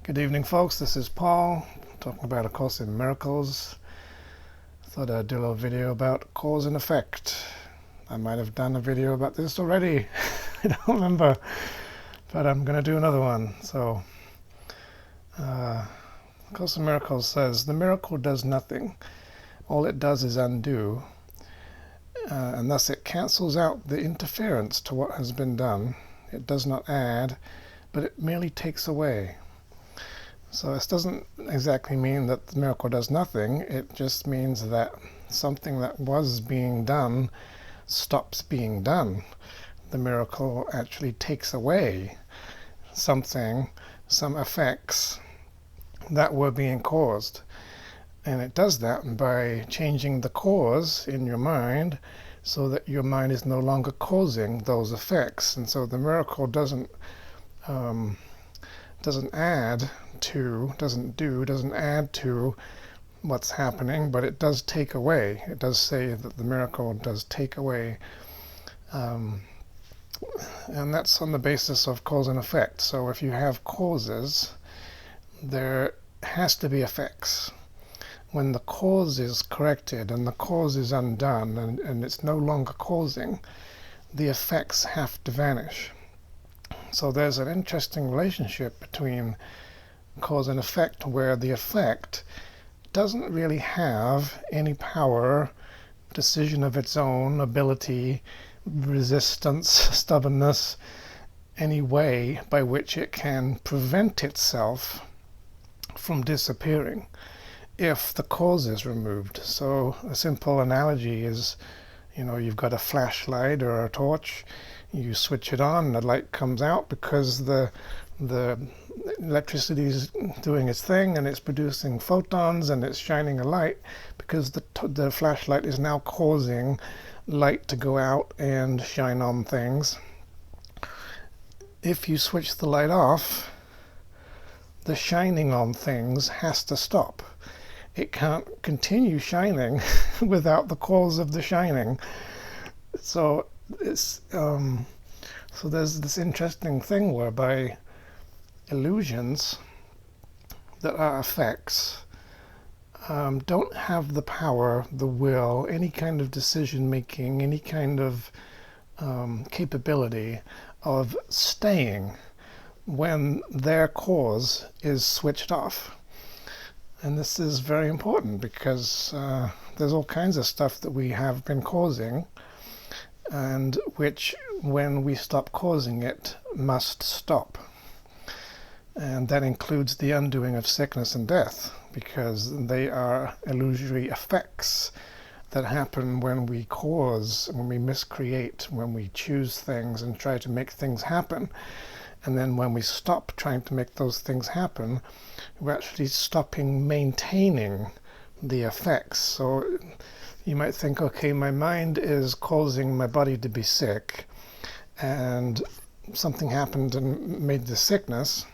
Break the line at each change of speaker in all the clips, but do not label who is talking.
Good evening, folks. This is Paul talking about A Course in Miracles. Thought I'd do a little video about cause and effect. I might have done a video about this already. I don't remember, but I'm going to do another one. So, A Course in Miracles says, the miracle does nothing. All it does is undo, and thus it cancels out the interference to what has been done. It does not add, but it merely takes away. So this doesn't exactly mean that the miracle does nothing. It just means that something that was being done stops being done. The miracle actually takes away something, some effects that were being caused. And it does that by changing the cause in your mind so that your mind is no longer causing those effects. And so the miracle doesn't add to what's happening, but it does take away. It does say that the miracle does take away, and that's on the basis of cause and effect. So if you have causes, there has to be effects. When the cause is corrected and the cause is undone and it's no longer causing, the effects have to vanish. So there's an interesting relationship between cause and effect, where the effect doesn't really have any power, decision of its own, ability, resistance, stubbornness, any way by which it can prevent itself from disappearing if the cause is removed. So a simple analogy is, you've got a flashlight or a torch. You switch it on, the light comes out because the electricity is doing its thing and it's producing photons and it's shining a light, because the flashlight is now causing light to go out and shine on things. If you switch the light off, the shining on things has to stop. It can't continue shining without the cause of the shining. So it's so there's this interesting thing whereby illusions that are effects don't have the power, the will, any kind of decision making, any kind of capability of staying when their cause is switched off. And this is very important because there's all kinds of stuff that we have been causing, and which, when we stop causing it, must stop. And that includes the undoing of sickness and death, because they are illusory effects that happen when we cause, when we miscreate, when we choose things and try to make things happen. And then when we stop trying to make those things happen, we're actually stopping maintaining the effects. So you might think, okay, my mind is causing my body to be sick, and something happened and made the sickness.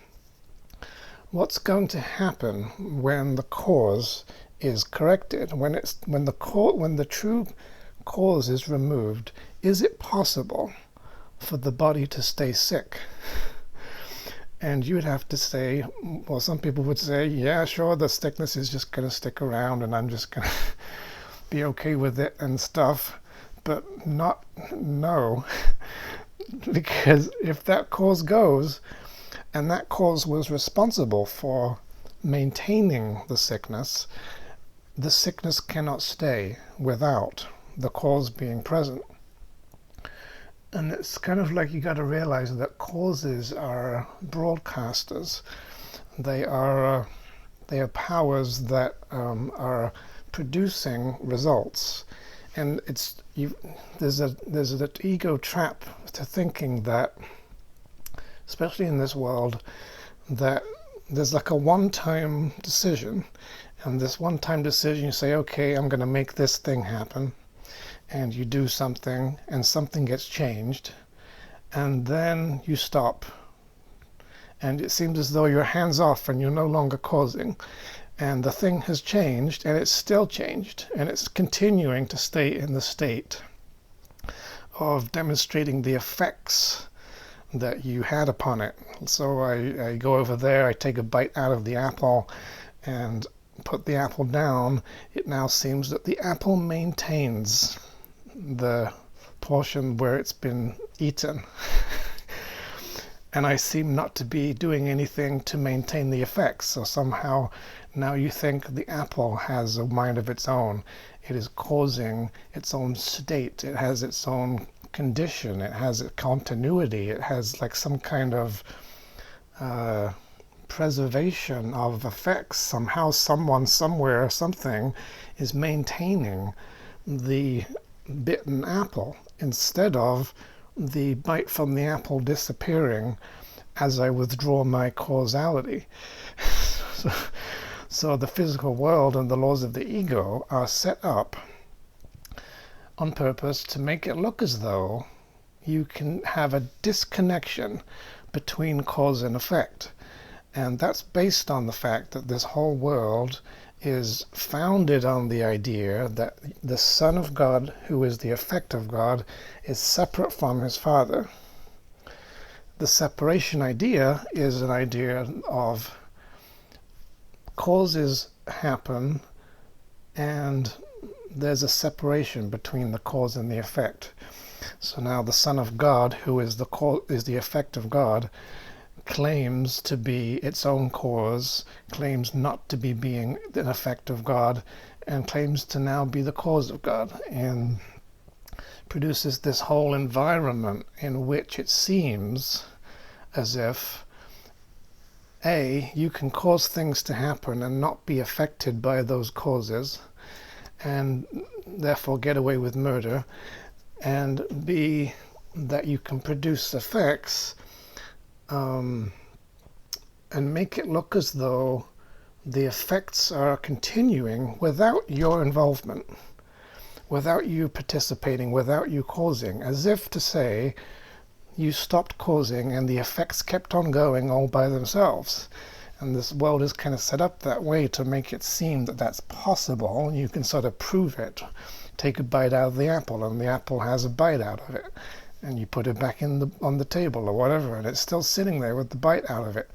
What's going to happen when the cause is corrected? When the true cause is removed, is it possible for the body to stay sick? And you would have to say, well, some people would say, yeah, sure, the sickness is just going to stick around and I'm just going to be okay with it and stuff. But no, because if that cause goes, and that cause was responsible for maintaining the sickness cannot stay without the cause being present. And it's kind of like you got to realize that causes are broadcasters. They are powers that are producing results. And there's an ego trap to thinking that, especially in this world, that there's like a one-time decision. And this one-time decision, you say, okay, I'm going to make this thing happen. And you do something, and something gets changed. And then you stop. And it seems as though you're hands off and you're no longer causing. And the thing has changed, and it's still changed. And it's continuing to stay in the state of demonstrating the effects that you had upon it. So I go over there, I take a bite out of the apple and put the apple down. It now seems that the apple maintains the portion where it's been eaten. And I seem not to be doing anything to maintain the effects. So somehow now you think the apple has a mind of its own. It is causing its own state. It has its own condition. It has a continuity. It has like some kind of preservation of effects. Somehow someone, somewhere, something is maintaining the bitten apple instead of the bite from the apple disappearing as I withdraw my causality. So the physical world and the laws of the ego are set up on purpose to make it look as though you can have a disconnection between cause and effect. And that's based on the fact that this whole world is founded on the idea that the Son of God, who is the effect of God, is separate from his Father. The separation idea is an idea of causes happen and there's a separation between the cause and the effect. So now the Son of God, who is the cause, is the effect of God, claims to be its own cause, claims not to be being an effect of God, and claims to now be the cause of God, and produces this whole environment in which it seems as if you can cause things to happen and not be affected by those causes, and therefore get away with murder, and B, that you can produce effects and make it look as though the effects are continuing without your involvement, without you participating, without you causing, as if to say you stopped causing and the effects kept on going all by themselves. And this world is kind of set up that way to make it seem that that's possible. You can sort of prove it. Take a bite out of the apple and the apple has a bite out of it. And you put it back on the table or whatever, and it's still sitting there with the bite out of it.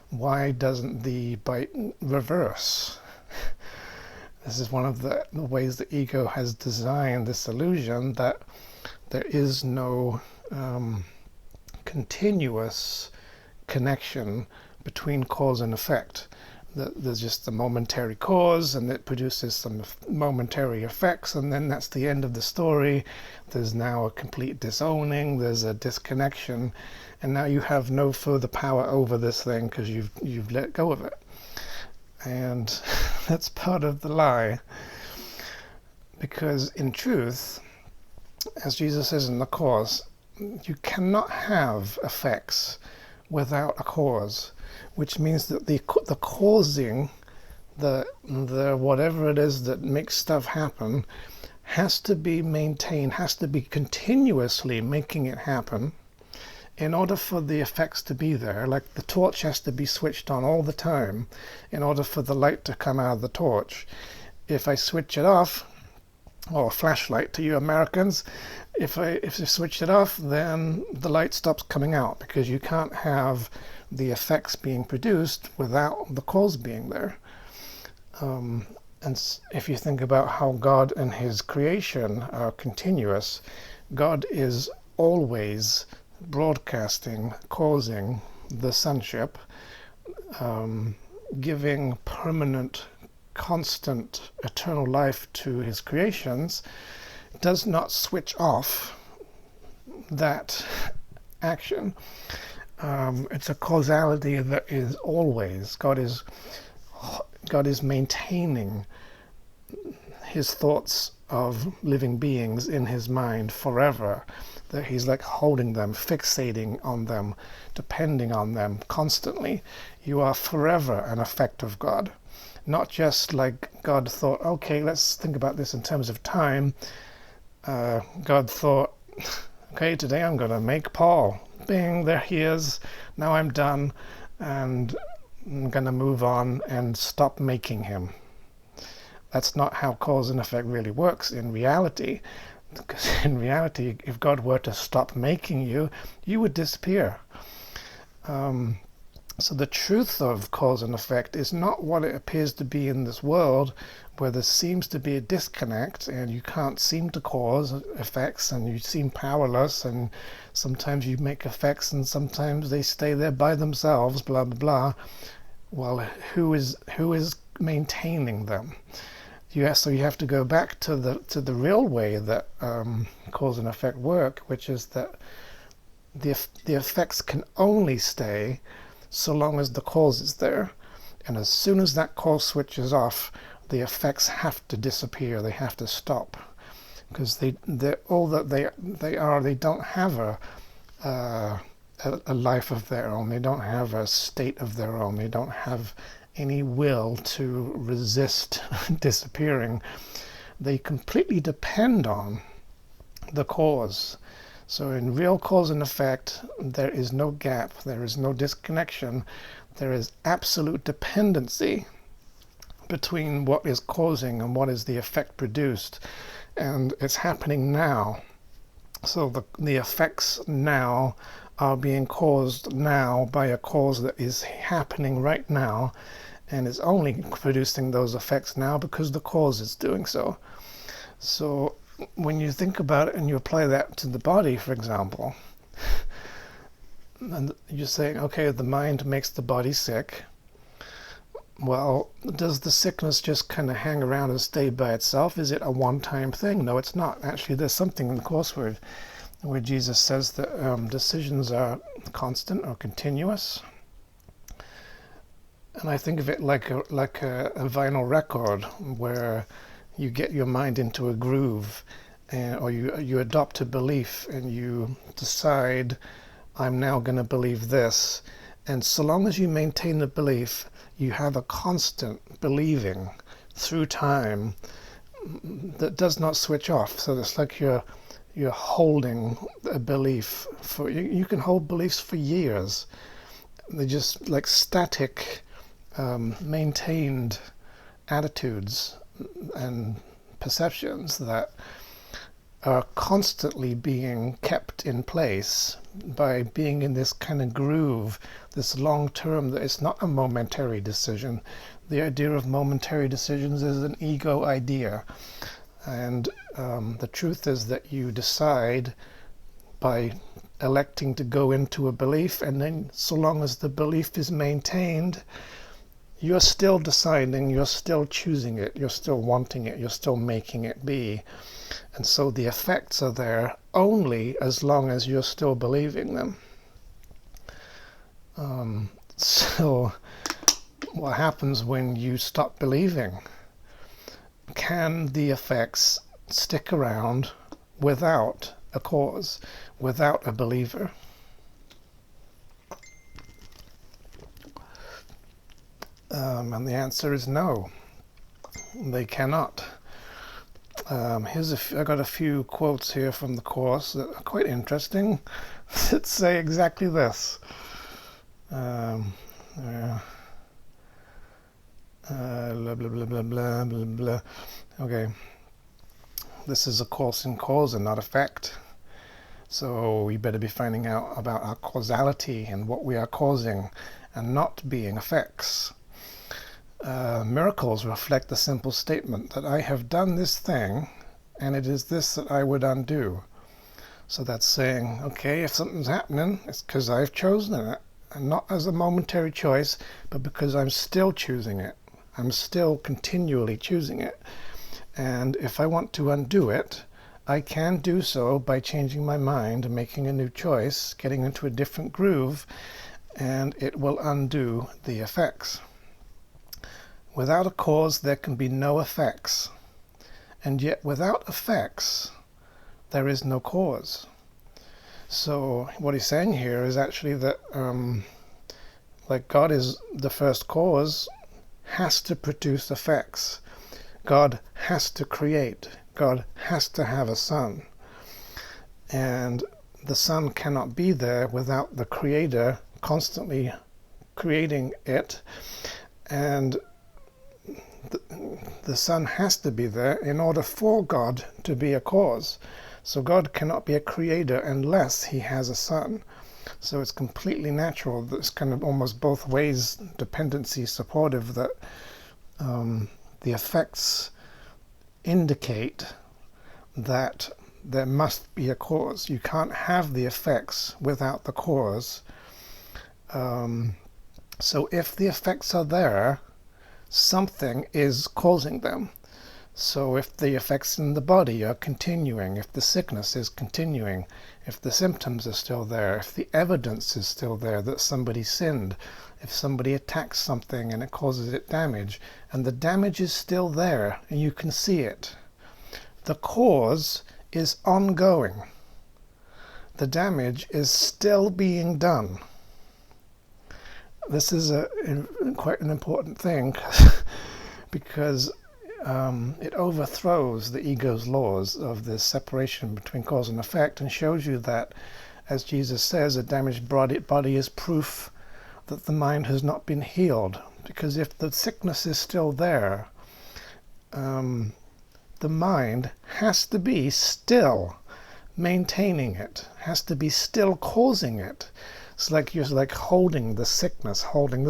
Why doesn't the bite reverse? This is one of the ways the ego has designed this illusion that there is no continuous connection between cause and effect. There's just the momentary cause, and it produces some momentary effects, and then that's the end of the story. There's now a complete disowning, there's a disconnection, and now you have no further power over this thing because you've let go of it. And that's part of the lie, because in truth, as Jesus says in the Course, you cannot have effects without a cause, which means that the causing, the whatever it is that makes stuff happen, has to be maintained, has to be continuously making it happen in order for the effects to be there. Like the torch has to be switched on all the time in order for the light to come out of the torch. If I switch it off, or a flashlight to you Americans, if you switch it off, then the light stops coming out, because you can't have the effects being produced without the cause being there. And if you think about how God and his creation are continuous, God is always broadcasting, causing the sonship, giving permanent, constant, eternal life to his creations, does not switch off that action. It's a causality that is always, God is maintaining his thoughts of living beings in his mind forever, that he's like holding them, fixating on them, depending on them constantly. You are forever an effect of God. Not just like God thought, okay, let's think about this in terms of time. God thought, okay, today I'm going to make Paul. Bing, there he is. Now I'm done, and I'm going to move on and stop making him. That's not how cause and effect really works in reality. Because in reality, if God were to stop making you, you would disappear. So the truth of cause and effect is not what it appears to be in this world, where there seems to be a disconnect and you can't seem to cause effects and you seem powerless, and sometimes you make effects and sometimes they stay there by themselves, blah blah blah. Well, who is maintaining them? So you have to go back to the real way that cause and effect work, which is that the effects can only stay so long as the cause is there, and as soon as that cause switches off, the effects have to disappear. They have to stop, because they're all that they are. They don't have a life of their own. They don't have a state of their own. They don't have any will to resist disappearing. They completely depend on the cause. So in real cause and effect, there is no gap, there is no disconnection, there is absolute dependency between what is causing and what is the effect produced. And it's happening now. So the effects now are being caused now by a cause that is happening right now, and is only producing those effects now because the cause is doing so. So when you think about it and you apply that to the body, for example, and you're saying, okay, the mind makes the body sick. Well, does the sickness just kind of hang around and stay by itself? Is it a one-time thing? No, it's not. Actually, there's something in the Course where Jesus says that decisions are constant or continuous. And I think of it like a vinyl record, where you get your mind into a groove, or you adopt a belief and you decide, I'm now going to believe this. And so long as you maintain the belief, you have a constant believing through time that does not switch off. So it's like you're holding a belief for you can hold beliefs for years. They're just like static, maintained attitudes and perceptions that are constantly being kept in place by being in this kind of groove, this long term. That it's not a momentary decision. The idea of momentary decisions is an ego idea, and the truth is that you decide by electing to go into a belief, and then so long as the belief is maintained, you're still deciding, you're still choosing it, you're still wanting it, you're still making it be. And so the effects are there only as long as you're still believing them. So what happens when you stop believing? Can the effects stick around without a cause, without a believer? And the answer is no, they cannot. I got a few quotes here from the Course that are quite interesting that say exactly this. Blah, blah, blah, blah, blah, blah, blah. Okay, this is a Course in cause and not effect. So we better be finding out about our causality and what we are causing and not being effects. Miracles reflect the simple statement that I have done this thing and it is this that I would undo. So that's saying, okay, if something's happening, it's because I've chosen it, and not as a momentary choice, but because I'm still choosing it. I'm still continually choosing it. And if I want to undo it, I can do so by changing my mind and making a new choice, getting into a different groove, and it will undo the effects. Without a cause, there can be no effects. And yet, without effects, there is no cause. So what he's saying here is actually that like God is the first cause, has to produce effects. God has to create. God has to have a sun. And the sun cannot be there without the Creator constantly creating it. And the Son has to be there in order for God to be a cause. So God cannot be a creator unless he has a Son. So it's completely natural. It's kind of almost both ways, dependency supportive, that the effects indicate that there must be a cause. You can't have the effects without the cause. So if the effects are there, something is causing them. So if the effects in the body are continuing, if the sickness is continuing, if the symptoms are still there, if the evidence is still there that somebody sinned, if somebody attacks something and it causes it damage, and the damage is still there and you can see it, the cause is ongoing. The damage is still being done. This is quite an important thing because it overthrows the ego's laws of this separation between cause and effect, and shows you that, as Jesus says, a damaged body is proof that the mind has not been healed. Because if the sickness is still there, the mind has to be still maintaining it, has to be still causing it. It's like you're like holding the sickness, causing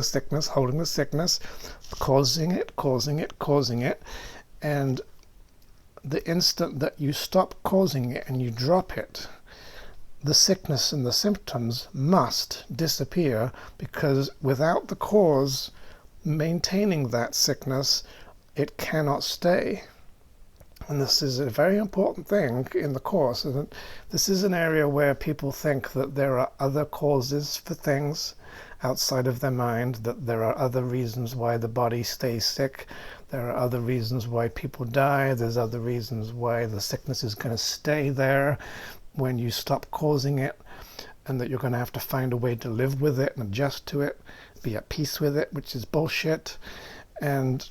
it, and the instant that you stop causing it and you drop it, the sickness and the symptoms must disappear, because without the cause maintaining that sickness, it cannot stay. And this is a very important thing in the Course. And this is an area where people think that there are other causes for things outside of their mind, that there are other reasons why the body stays sick, there are other reasons why people die, there's other reasons why the sickness is going to stay there when you stop causing it, and that you're going to have to find a way to live with it and adjust to it, be at peace with it, which is bullshit. And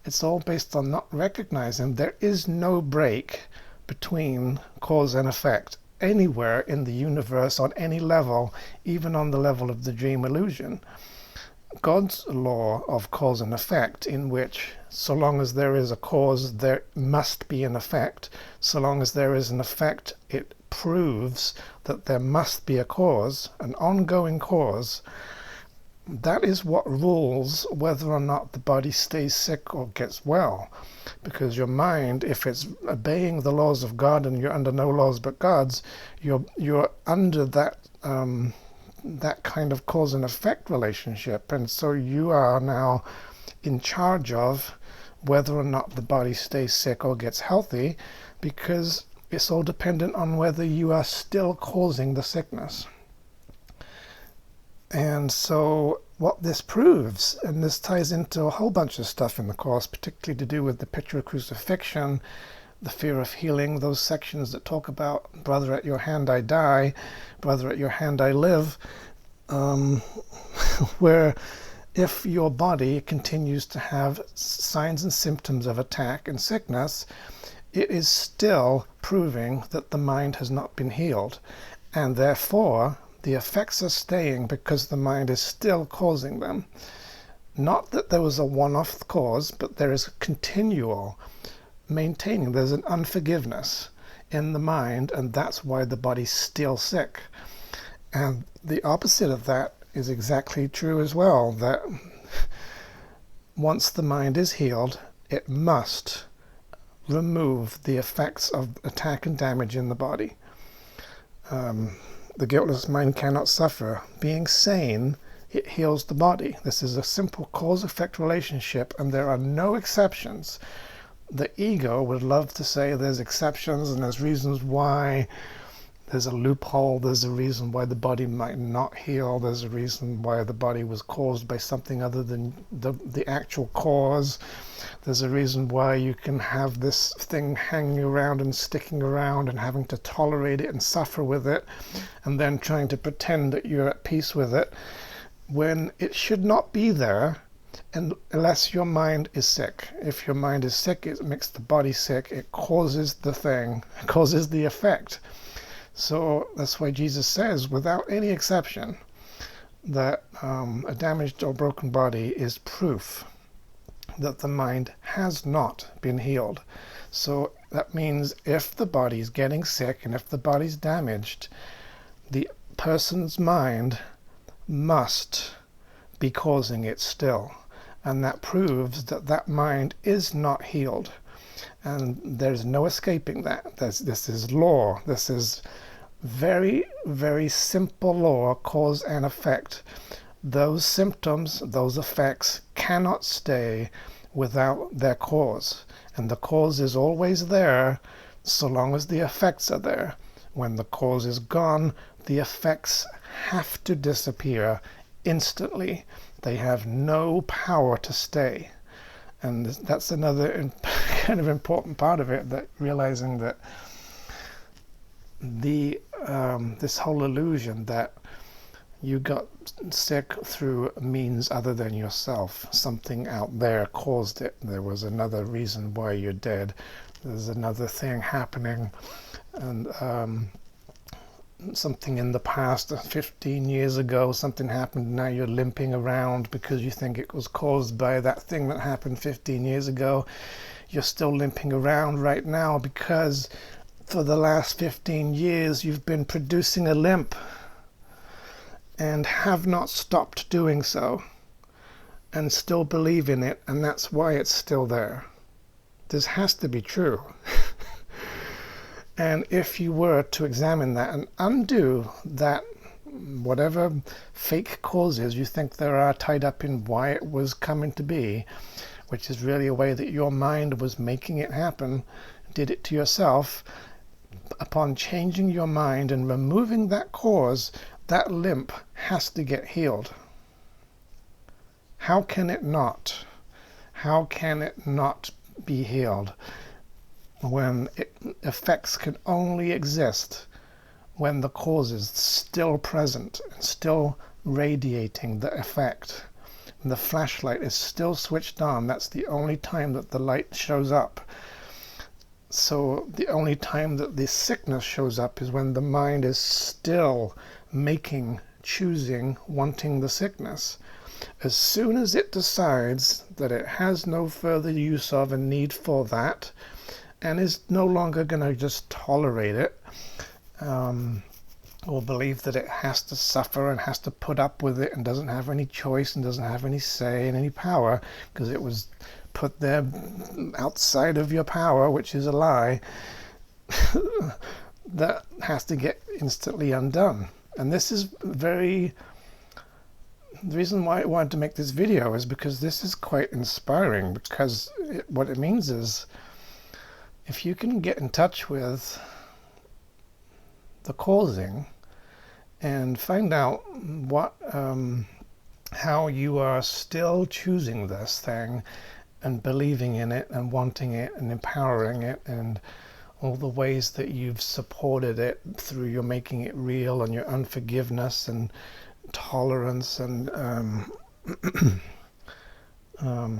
it's all based on not recognizing there is no break between cause and effect anywhere in the universe, on any level, even on the level of the dream illusion. God's law of cause and effect, in which so long as there is a cause, there must be an effect. So long as there is an effect, it proves that there must be a cause, an ongoing cause. That is what rules whether or not the body stays sick or gets well. Because your mind, if it's obeying the laws of God and you're under no laws but God's, you're under that that kind of cause and effect relationship, and so you are now in charge of whether or not the body stays sick or gets healthy, because it's all dependent on whether you are still causing the sickness. And so what this proves, and this ties into a whole bunch of stuff in the Course, particularly to do with the picture of crucifixion, the fear of healing, those sections that talk about brother at your hand I die, brother at your hand I live, where if your body continues to have signs and symptoms of attack and sickness, it is still proving that the mind has not been healed, and therefore the effects are staying because the mind is still causing them. Not that there was a one-off cause, but there is a continual maintaining. There's an unforgiveness in the mind, and that's why the body's still sick. And the opposite of that is exactly true as well, that once the mind is healed, it must remove the effects of attack and damage in the body. The guiltless mind cannot suffer. Being sane, it heals the body. This is a simple cause-effect relationship, and there are no exceptions. The ego would love to say there's exceptions and there's reasons why, there's a loophole, there's a reason why the body might not heal, there's a reason why the body was caused by something other than the actual cause, there's a reason why you can have this thing hanging around and sticking around and having to tolerate it and suffer with it, and then trying to pretend that you're at peace with it, when it should not be there. And unless your mind is sick. If your mind is sick, it makes the body sick. It causes the thing, it causes the effect. So that's why Jesus says, without any exception, that a damaged or broken body is proof that the mind has not been healed. So that means if the body's getting sick and if the body's damaged, the person's mind must be causing it still. And that proves that that mind is not healed. And there's no escaping that. This is law. This is very, very simple law, cause and effect. Those symptoms, those effects cannot stay without their cause. And the cause is always there so long as the effects are there. When the cause is gone, the effects have to disappear instantly. They have no power to stay. And that's another kind of important part of it, that realizing that this whole illusion that you got sick through means other than yourself. Something out there caused it. There was another reason why you're dead. There's another thing happening. And something in the past, 15 years ago, something happened. Now you're limping around because you think it was caused by that thing that happened 15 years ago. You're still limping around right now because for the last 15 years you've been producing a limp and have not stopped doing so, and still believe in it, and that's why it's still there. This has to be true. And if you were to examine that and undo that, whatever fake causes you think there are tied up in why it was coming to be, which is really a way that your mind was making it happen, did it to yourself, upon changing your mind and removing that cause, that limp has to get healed. How can it not? How can it not be healed when effects can only exist when the cause is still present and still radiating the effect? And the flashlight is still switched on. That's the only time that the light shows up. So the only time that the sickness shows up is when the mind is still making, choosing, wanting the sickness. As soon as it decides that it has no further use of and need for that, and is no longer going to just tolerate it, or believe that it has to suffer and has to put up with it and doesn't have any choice and doesn't have any say and any power, because it was put there outside of your power, which is a lie, that has to get instantly undone. And this is the reason why I wanted to make this video is because this is quite inspiring, because what it means is if you can get in touch with the causing and find out what how you are still choosing this thing and believing in it and wanting it and empowering it, and all the ways that you've supported it through your making it real and your unforgiveness and tolerance and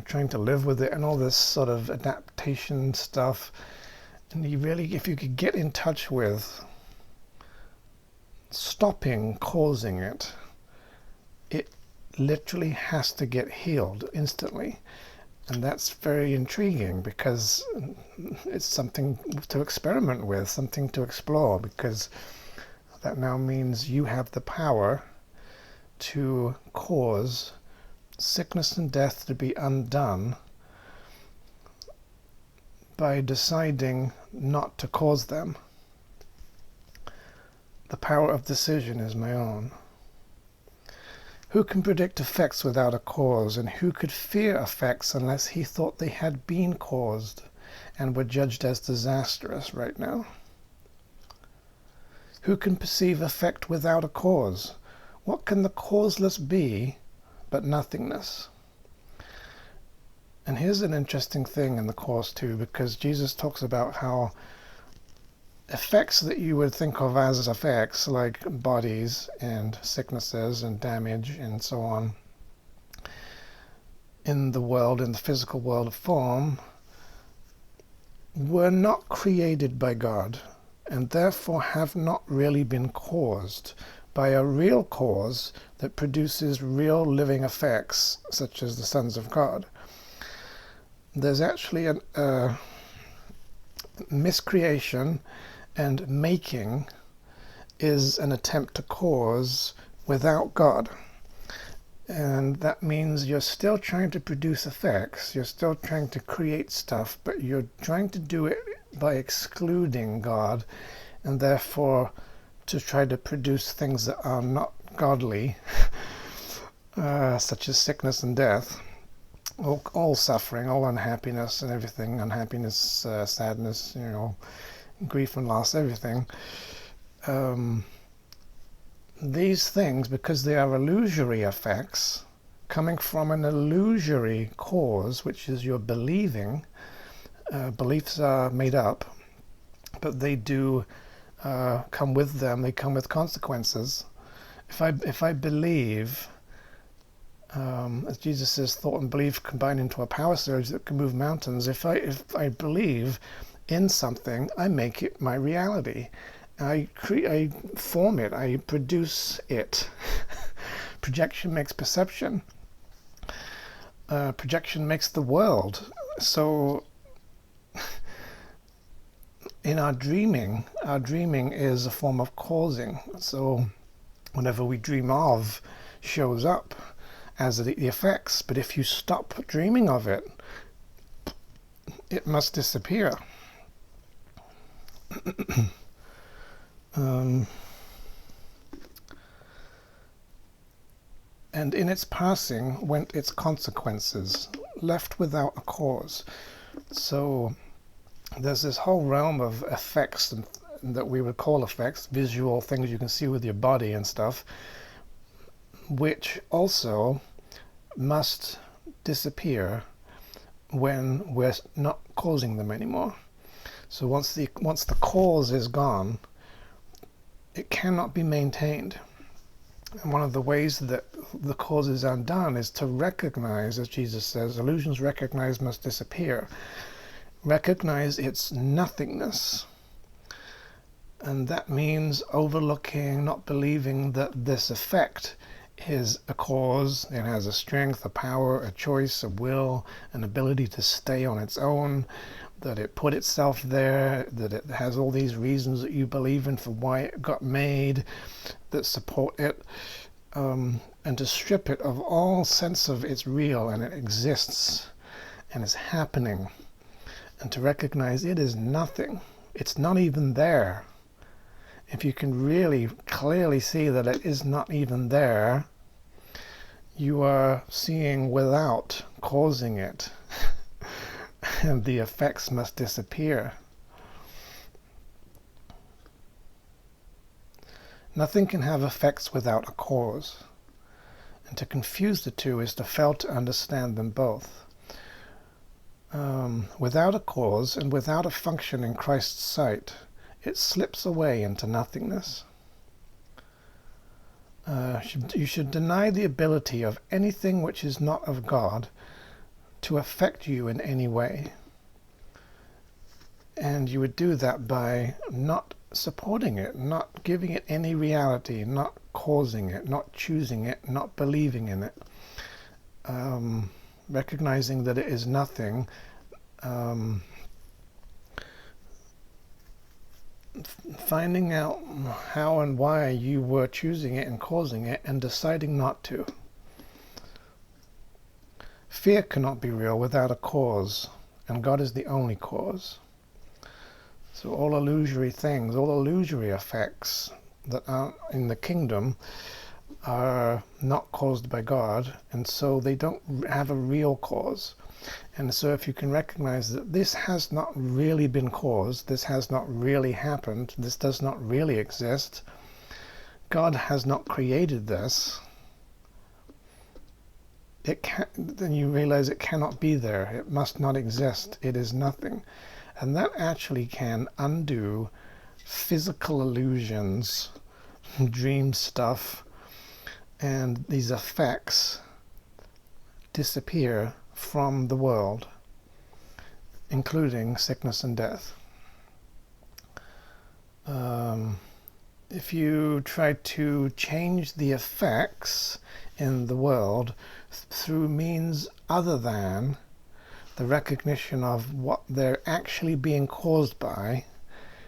trying to live with it and all this sort of adaptation stuff. And you really, if you could get in touch with stopping causing it, it literally has to get healed instantly. And that's very intriguing, because it's something to experiment with, something to explore, because that now means you have the power to cause sickness and death to be undone by deciding not to cause them. The power of decision is my own. Who can predict effects without a cause, and who could fear effects unless he thought they had been caused and were judged as disastrous right now? Who can perceive effect without a cause? What can the causeless be but nothingness? And here's an interesting thing in the Course too, because Jesus talks about how effects that you would think of as effects, like bodies and sicknesses and damage and so on, in the world, in the physical world of form, were not created by God, and therefore have not really been caused by a real cause that produces real living effects, such as the sons of God. there's actually a miscreation, and making is an attempt to cause without God. And that means you're still trying to produce effects, you're still trying to create stuff, but you're trying to do it by excluding God, and therefore to try to produce things that are not godly, such as sickness and death, all suffering, all unhappiness and everything, unhappiness, sadness, grief and loss, everything. These things, because they are illusory effects, coming from an illusory cause, which is your believing. Beliefs are made up, but they do come with them. They come with consequences. If I believe, as Jesus says, thought and belief combine into a power surge that can move mountains. If I believe in something, I make it my reality. I form it. I produce it. Projection makes perception. Projection makes the world. So in our dreaming is a form of causing. So whatever we dream of shows up as the effects. But if you stop dreaming of it, it must disappear. And in its passing went its consequences, left without a cause. So there's this whole realm of effects that we would call effects, visual things you can see with your body and stuff, which also must disappear when we're not causing them anymore. So once the cause is gone, it cannot be maintained. And one of the ways that the cause is undone is to recognize, as Jesus says, illusions recognized must disappear. Recognize its nothingness. And that means overlooking, not believing that this effect is a cause. It has a strength, a power, a choice, a will, an ability to stay on its own, that it put itself there, that it has all these reasons that you believe in for why it got made, that support it, and to strip it of all sense of it's real and it exists and is happening, and to recognize it is nothing. It's not even there. If you can really clearly see that it is not even there, you are seeing without causing it. And the effects must disappear. Nothing can have effects without a cause. And to confuse the two is to fail to understand them both. Without a cause and without a function in Christ's sight, it slips away into nothingness. You should deny the ability of anything which is not of God to affect you in any way. And you would do that by not supporting it, not giving it any reality, not causing it, not choosing it, not believing in it. Recognizing that it is nothing, finding out how and why you were choosing it and causing it, and deciding not to. Fear cannot be real without a cause, and God is the only cause. So all illusory things, all illusory effects that are in the kingdom are not caused by God, and so they don't have a real cause. And so if you can recognize that this has not really been caused, this has not really happened, this does not really exist, God has not created this, then you realize it cannot be there. It must not exist. It is nothing. And that actually can undo physical illusions, dream stuff, and these effects disappear from the world, including sickness and death. If you try to change the effects in the world through means other than the recognition of what they're actually being caused by,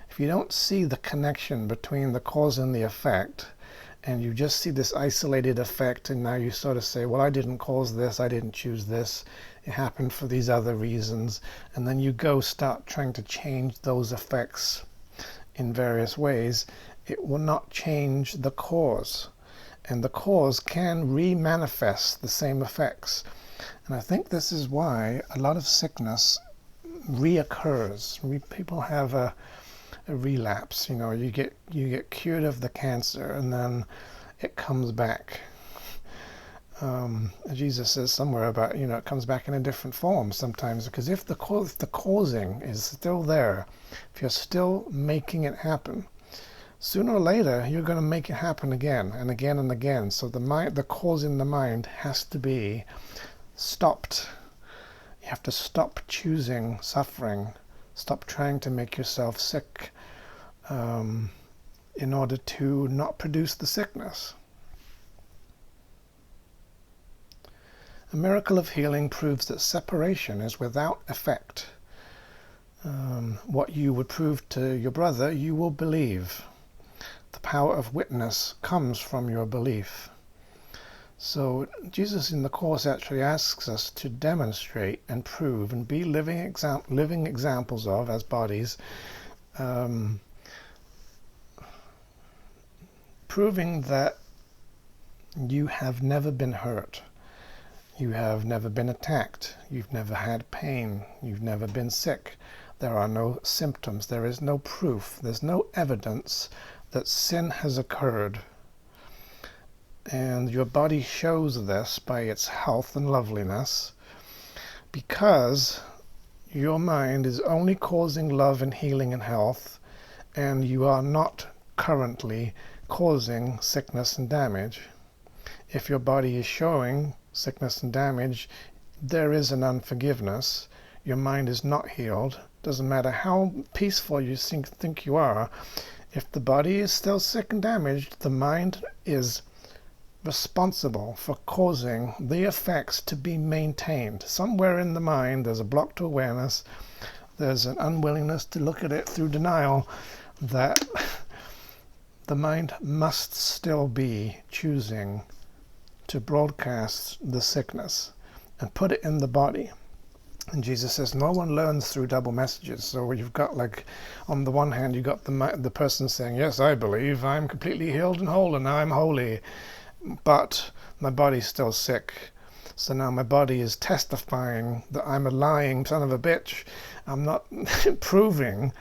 if you don't see the connection between the cause and the effect, and you just see this isolated effect, and now you sort of say, well, I didn't cause this, I didn't choose this, it happened for these other reasons, and then you go start trying to change those effects in various ways, it will not change the cause. And the cause can re-manifest the same effects. And I think this is why a lot of sickness reoccurs. People have a relapse. You get cured of the cancer, and then it comes back. Jesus says somewhere about it comes back in a different form sometimes, because if the causing is still there, if you're still making it happen, sooner or later you're going to make it happen again and again and again. So the cause in the mind has to be stopped. You have to stop choosing suffering, stop trying to make yourself sick in order to not produce the sickness. A miracle of healing proves that separation is without effect. What you would prove to your brother, you will believe. The power of witness comes from your belief. So Jesus in the Course actually asks us to demonstrate and prove and be living examples of, as bodies, proving that you have never been hurt. You have never been attacked. You've never had pain. You've never been sick. There are no symptoms. There is no proof. There's no evidence that sin has occurred. And your body shows this by its health and loveliness, because your mind is only causing love and healing and health, and you are not currently causing sickness and damage. If your body is showing sickness and damage, there is an unforgiveness. Your mind is not healed. Doesn't matter how peaceful you think you are. If the body is still sick and damaged, the mind is responsible for causing the effects to be maintained. Somewhere in the mind there's a block to awareness. There's an unwillingness to look at it through denial, that the mind must still be choosing to broadcast the sickness and put it in the body. And Jesus says no one learns through double messages. So you've got, like, on the one hand you've got the person saying, yes, I believe I'm completely healed and whole and now I'm holy, but my body's still sick. So now my body is testifying that I'm a lying son of a bitch. I'm not proving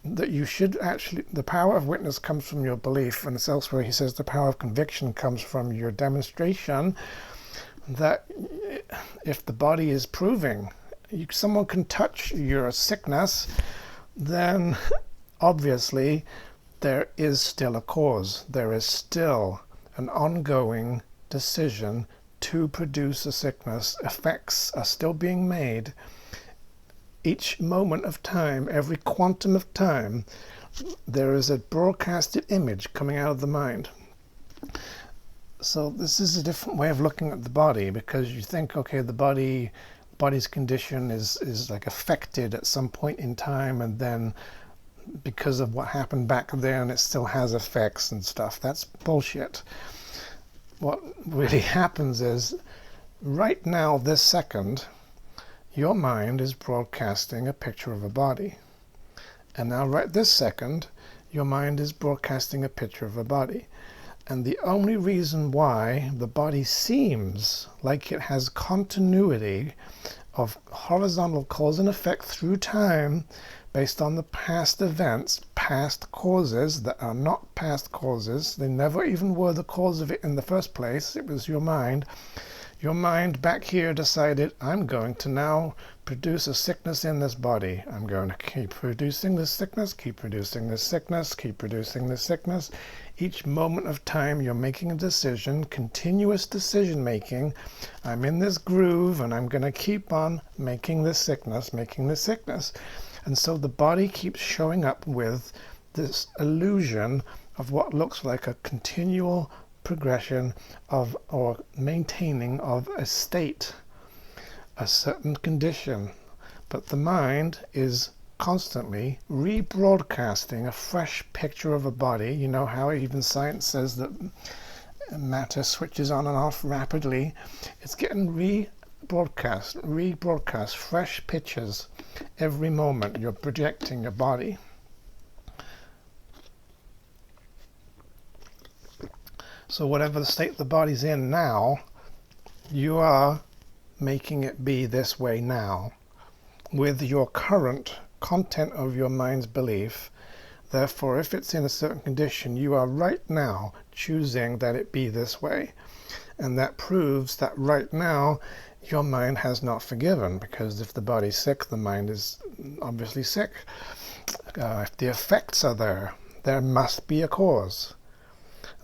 that you should actually. The power of witness comes from your belief, and it's elsewhere he says the power of conviction comes from your demonstration. That if the body is proving, someone can touch your sickness, then obviously there is still a cause. There is still an ongoing decision to produce a sickness. Effects are still being made. Each moment of time, every quantum of time, there is a broadcasted image coming out of the mind. So this is a different way of looking at the body, because you think, okay, the body's condition is like affected at some point in time, and then because of what happened back then it still has effects and stuff. That's bullshit. What really happens is, right now, this second, your mind is broadcasting a picture of a body. And now right this second, your mind is broadcasting a picture of a body. And the only reason why the body seems like it has continuity of horizontal cause and effect through time, based on the past events, past causes that are not past causes. They never even were the cause of it in the first place. It was your mind. Your mind back here decided, I'm going to now produce a sickness in this body. I'm going to keep producing this sickness, keep producing this sickness, keep producing this sickness. Each moment of time you're making a decision, continuous decision making. I'm in this groove and I'm going to keep on making this sickness, making this sickness. And so the body keeps showing up with this illusion of what looks like a continual progression of, or maintaining of, a state. a certain condition, but the mind is constantly rebroadcasting a fresh picture of a body. You know how even science says that matter switches on and off rapidly. It's getting rebroadcast fresh pictures every moment. You're projecting your body. So whatever the state the body's in now, you are making it be this way now with your current content of your mind's belief. Therefore, if it's in a certain condition, you are right now choosing that it be this way. And that proves that right now your mind has not forgiven, because if the body's sick, the mind is obviously sick. If the effects are there, there must be a cause.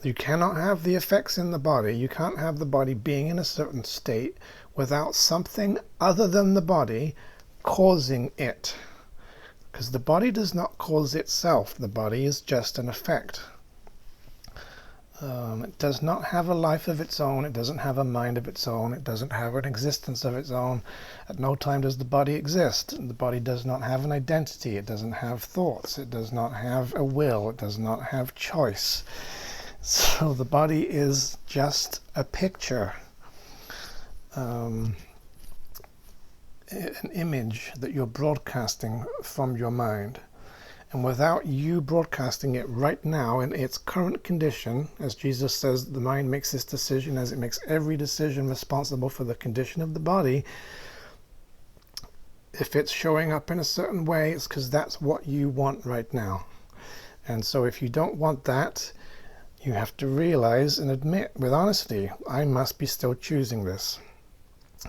You cannot have the effects in the body. You can't have the body being in a certain state without something other than the body causing it. Because the body does not cause itself. The body is just an effect. It does not have a life of its own. It doesn't have a mind of its own. It doesn't have an existence of its own. At no time does the body exist. The body does not have an identity. It doesn't have thoughts. It does not have a will. It does not have choice. So the body is just a picture, an image that you're broadcasting from your mind. And without you broadcasting it right now in its current condition, as Jesus says, the mind makes this decision as it makes every decision responsible for the condition of the body. If it's showing up in a certain way, it's because that's what you want right now. And so if you don't want that, you have to realize and admit with honesty, I must be still choosing this.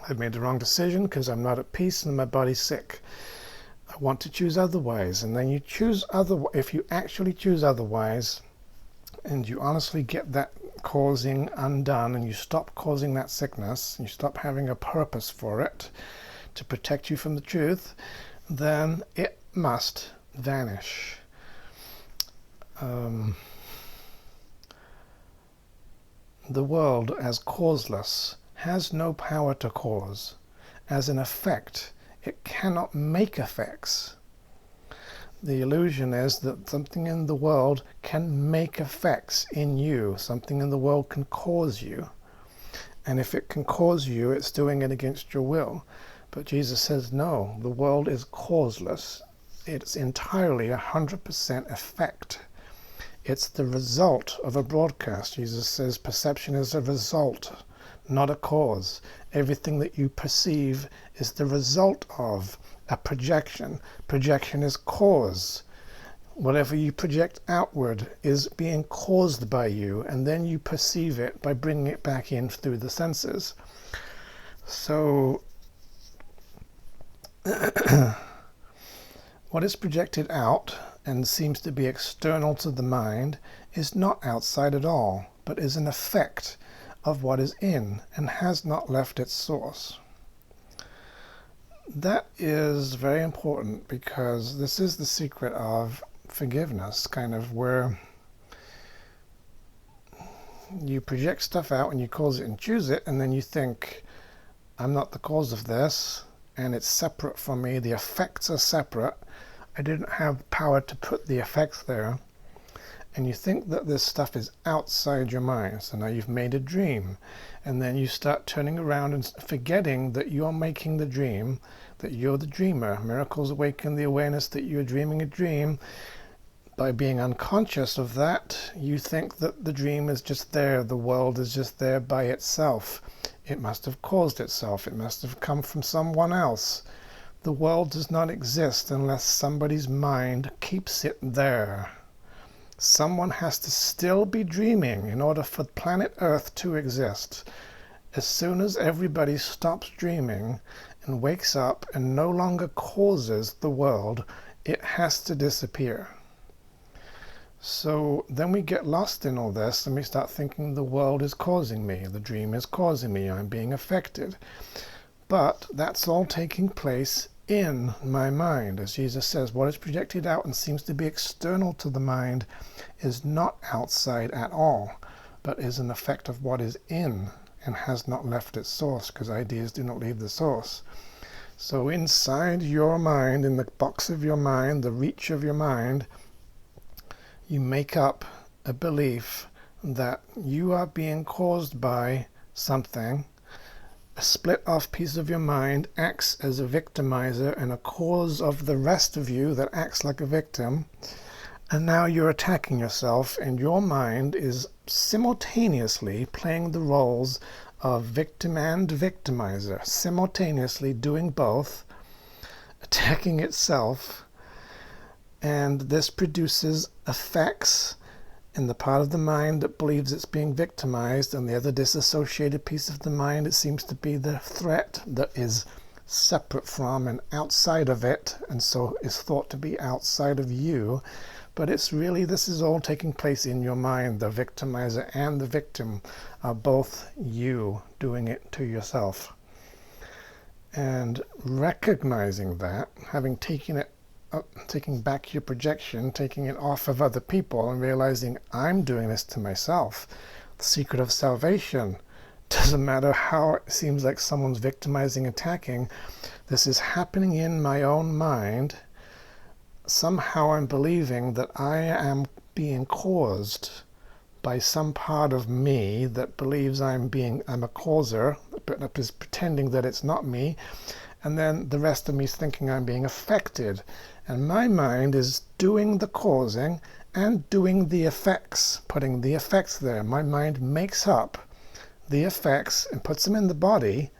I've made the wrong decision because I'm not at peace and my body's sick. I want to choose otherwise. And then you choose otherwise. If you actually choose otherwise, and you honestly get that causing undone, and you stop causing that sickness, and you stop having a purpose for it to protect you from the truth, then it must vanish. The world as causeless has no power to cause. As an effect, it cannot make effects. The illusion is that something in the world can make effects in you. Something in the world can cause you. And if it can cause you, it's doing it against your will. But Jesus says, no, the world is causeless. It's entirely 100% effect. It's the result of a broadcast. Jesus says perception is a result, not a cause. Everything that you perceive is the result of a projection. Projection is cause. Whatever you project outward is being caused by you, and then you perceive it by bringing it back in through the senses. So what is projected out and seems to be external to the mind is not outside at all, but is an effect of what is in and has not left its source. That is very important, because this is the secret of forgiveness, kind of where you project stuff out and you cause it and choose it, and then you think, I'm not the cause of this, and it's separate from me, the effects are separate, I didn't have power to put the effects there. And you think that this stuff is outside your mind. So now you've made a dream. And then you start turning around and forgetting that you're making the dream, that you're the dreamer. Miracles awaken the awareness that you're dreaming a dream. By being unconscious of that, you think that the dream is just there. The world is just there by itself. It must have caused itself. It must have come from someone else. The world does not exist unless somebody's mind keeps it there. Someone has to still be dreaming in order for planet Earth to exist. As soon as everybody stops dreaming and wakes up and no longer causes the world, it has to disappear. So then we get lost in all this and we start thinking the world is causing me, the dream is causing me, I'm being affected. But that's all taking place in my mind. As Jesus says, what is projected out and seems to be external to the mind is not outside at all, but is an effect of what is in. and has not left its source, because ideas do not leave the source. So inside your mind, in the box of your mind, the reach of your mind, you make up a belief that you are being caused by something. A split off piece of your mind acts as a victimizer and a cause of the rest of you that acts like a victim. And now you're attacking yourself, and your mind is simultaneously playing the roles of victim and victimizer, simultaneously doing both, attacking itself. And this produces effects in the part of the mind that believes it's being victimized, and the other disassociated piece of the mind, it seems to be the threat that is separate from and outside of it, and so is thought to be outside of you. But it's really, this is all taking place in your mind. The victimizer and the victim are both you doing it to yourself. And recognizing that, having taken back your projection, taking it off of other people, and realizing I'm doing this to myself. The secret of salvation. Doesn't matter how it seems like someone's victimizing, attacking. This is happening in my own mind. Somehow I'm believing that I am being caused by some part of me that believes I'm a causer, but is pretending that it's not me. And then the rest of me is thinking I'm being affected. And my mind is doing the causing and doing the effects, putting the effects there. My mind makes up the effects and puts them in the body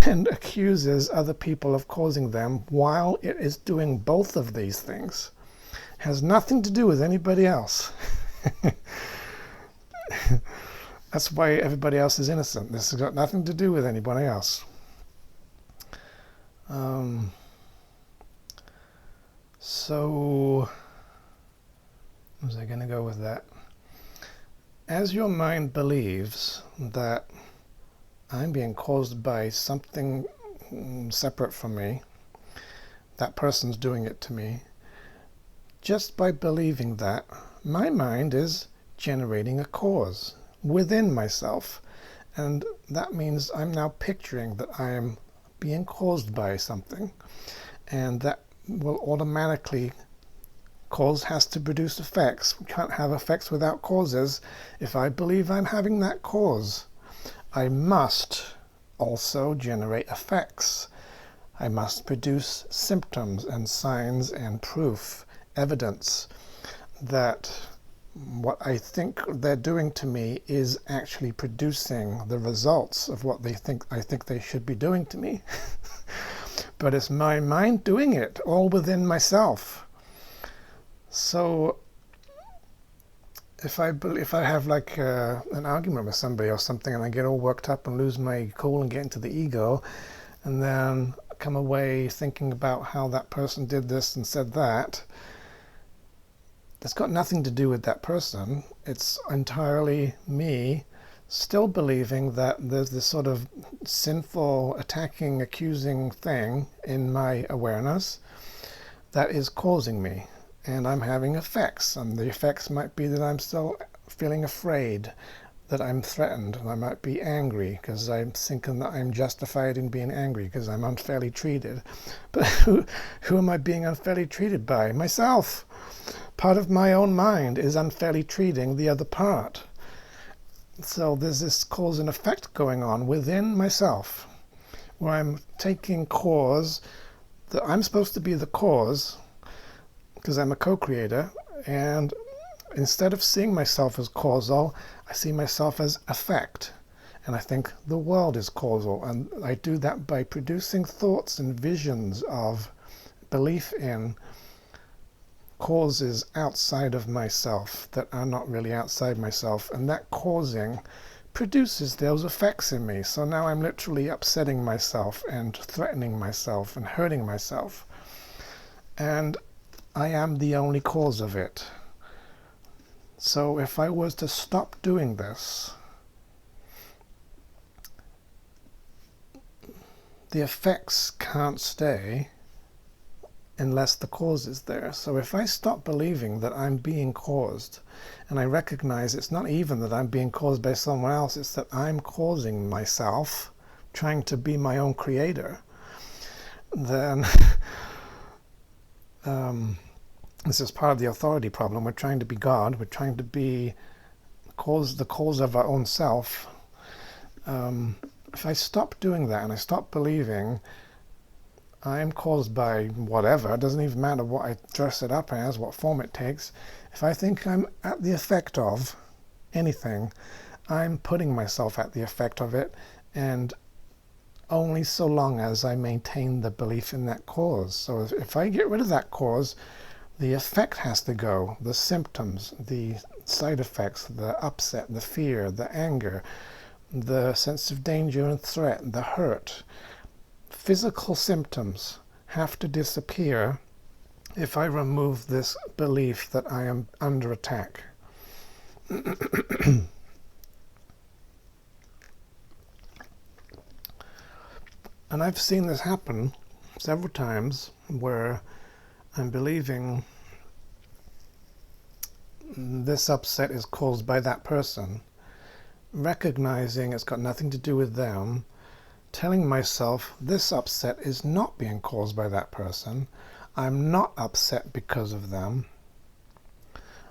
and accuses other people of causing them while it is doing both of these things. It has nothing to do with anybody else. That's why everybody else is innocent. This has got nothing to do with anybody else. So, where was I going to go with that? As your mind believes that I'm being caused by something separate from me, that person's doing it to me, just by believing that, my mind is generating a cause within myself. And that means I'm now picturing that I am being caused by something, and that will automatically, cause has to produce effects. We can't have effects without causes. If I believe I'm having that cause, I must also generate effects. I must produce symptoms and signs and proof, evidence that what I think they're doing to me is actually producing the results of what I think they should be doing to me. But it's my mind doing it, all within myself. So if I have like an argument with somebody or something, and I get all worked up and lose my cool and get into the ego, and then come away thinking about how that person did this and said that, it's got nothing to do with that person. It's entirely me still believing that there's this sort of sinful, attacking, accusing thing in my awareness that is causing me. And I'm having effects, and the effects might be that I'm still feeling afraid, that I'm threatened, and I might be angry because I'm thinking that I'm justified in being angry because I'm unfairly treated. But who am I being unfairly treated by? Myself. Part of my own mind is unfairly treating the other part. So there's this cause and effect going on within myself, where I'm taking cause, that I'm supposed to be the cause, because I'm a co-creator, and instead of seeing myself as causal, I see myself as effect. And I think the world is causal, and I do that by producing thoughts and visions of belief in causes outside of myself that are not really outside myself, and that causing produces those effects in me. So now I'm literally upsetting myself and threatening myself and hurting myself, and I am the only cause of it. So if I was to stop doing this, the effects can't stay unless the cause is there. So if I stop believing that I'm being caused, and I recognize it's not even that I'm being caused by someone else, it's that I'm causing myself, trying to be my own creator, then this is part of the authority problem. We're trying to be God. We're trying to be the cause of our own self. If I stop doing that and I stop believing I'm caused by whatever, it doesn't even matter what I dress it up as, what form it takes. If I think I'm at the effect of anything, I'm putting myself at the effect of it, and only so long as I maintain the belief in that cause. So if I get rid of that cause, the effect has to go, the symptoms, the side effects, the upset, the fear, the anger, the sense of danger and threat, the hurt. Physical symptoms have to disappear if I remove this belief that I am under attack. And I've seen this happen several times where I'm believing this upset is caused by that person, recognizing it's got nothing to do with them, telling myself this upset is not being caused by that person, I'm not upset because of them,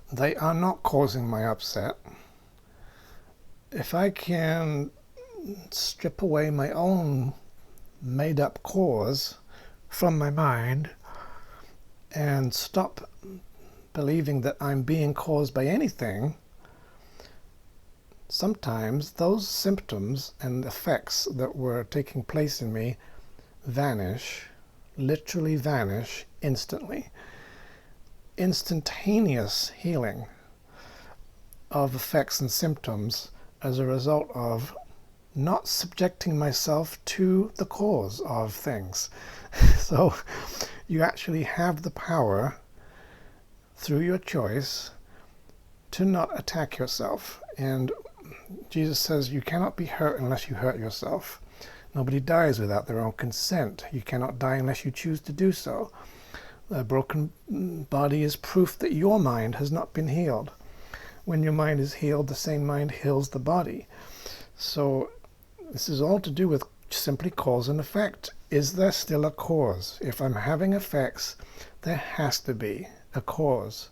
they are not causing my upset. If I can strip away my own made-up cause from my mind and stop believing that I'm being caused by anything, sometimes those symptoms and effects that were taking place in me vanish, literally vanish instantly. Instantaneous healing of effects and symptoms as a result of not subjecting myself to the cause of things. So you actually have the power, through your choice, to not attack yourself. And Jesus says you cannot be hurt unless you hurt yourself. Nobody dies without their own consent. You cannot die unless you choose to do so. A broken body is proof that your mind has not been healed. When your mind is healed, the same mind heals the body. So this is all to do with simply cause and effect. Is there still a cause? If I'm having effects, there has to be a cause.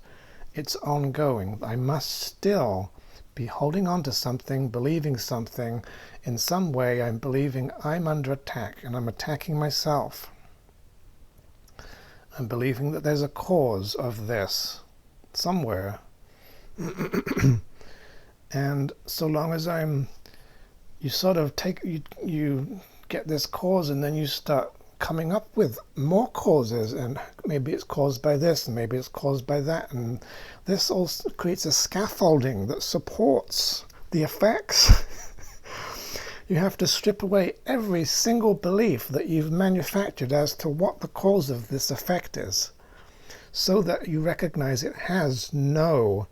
It's ongoing. I must still be holding on to something, believing something. In some way, I'm believing I'm under attack and I'm attacking myself. I'm believing that there's a cause of this somewhere. And so long as you sort of you get this cause, and then you start coming up with more causes, and maybe it's caused by this, and maybe it's caused by that, and this also creates a scaffolding that supports the effects. You have to strip away every single belief that you've manufactured as to what the cause of this effect is, so that you recognize it has no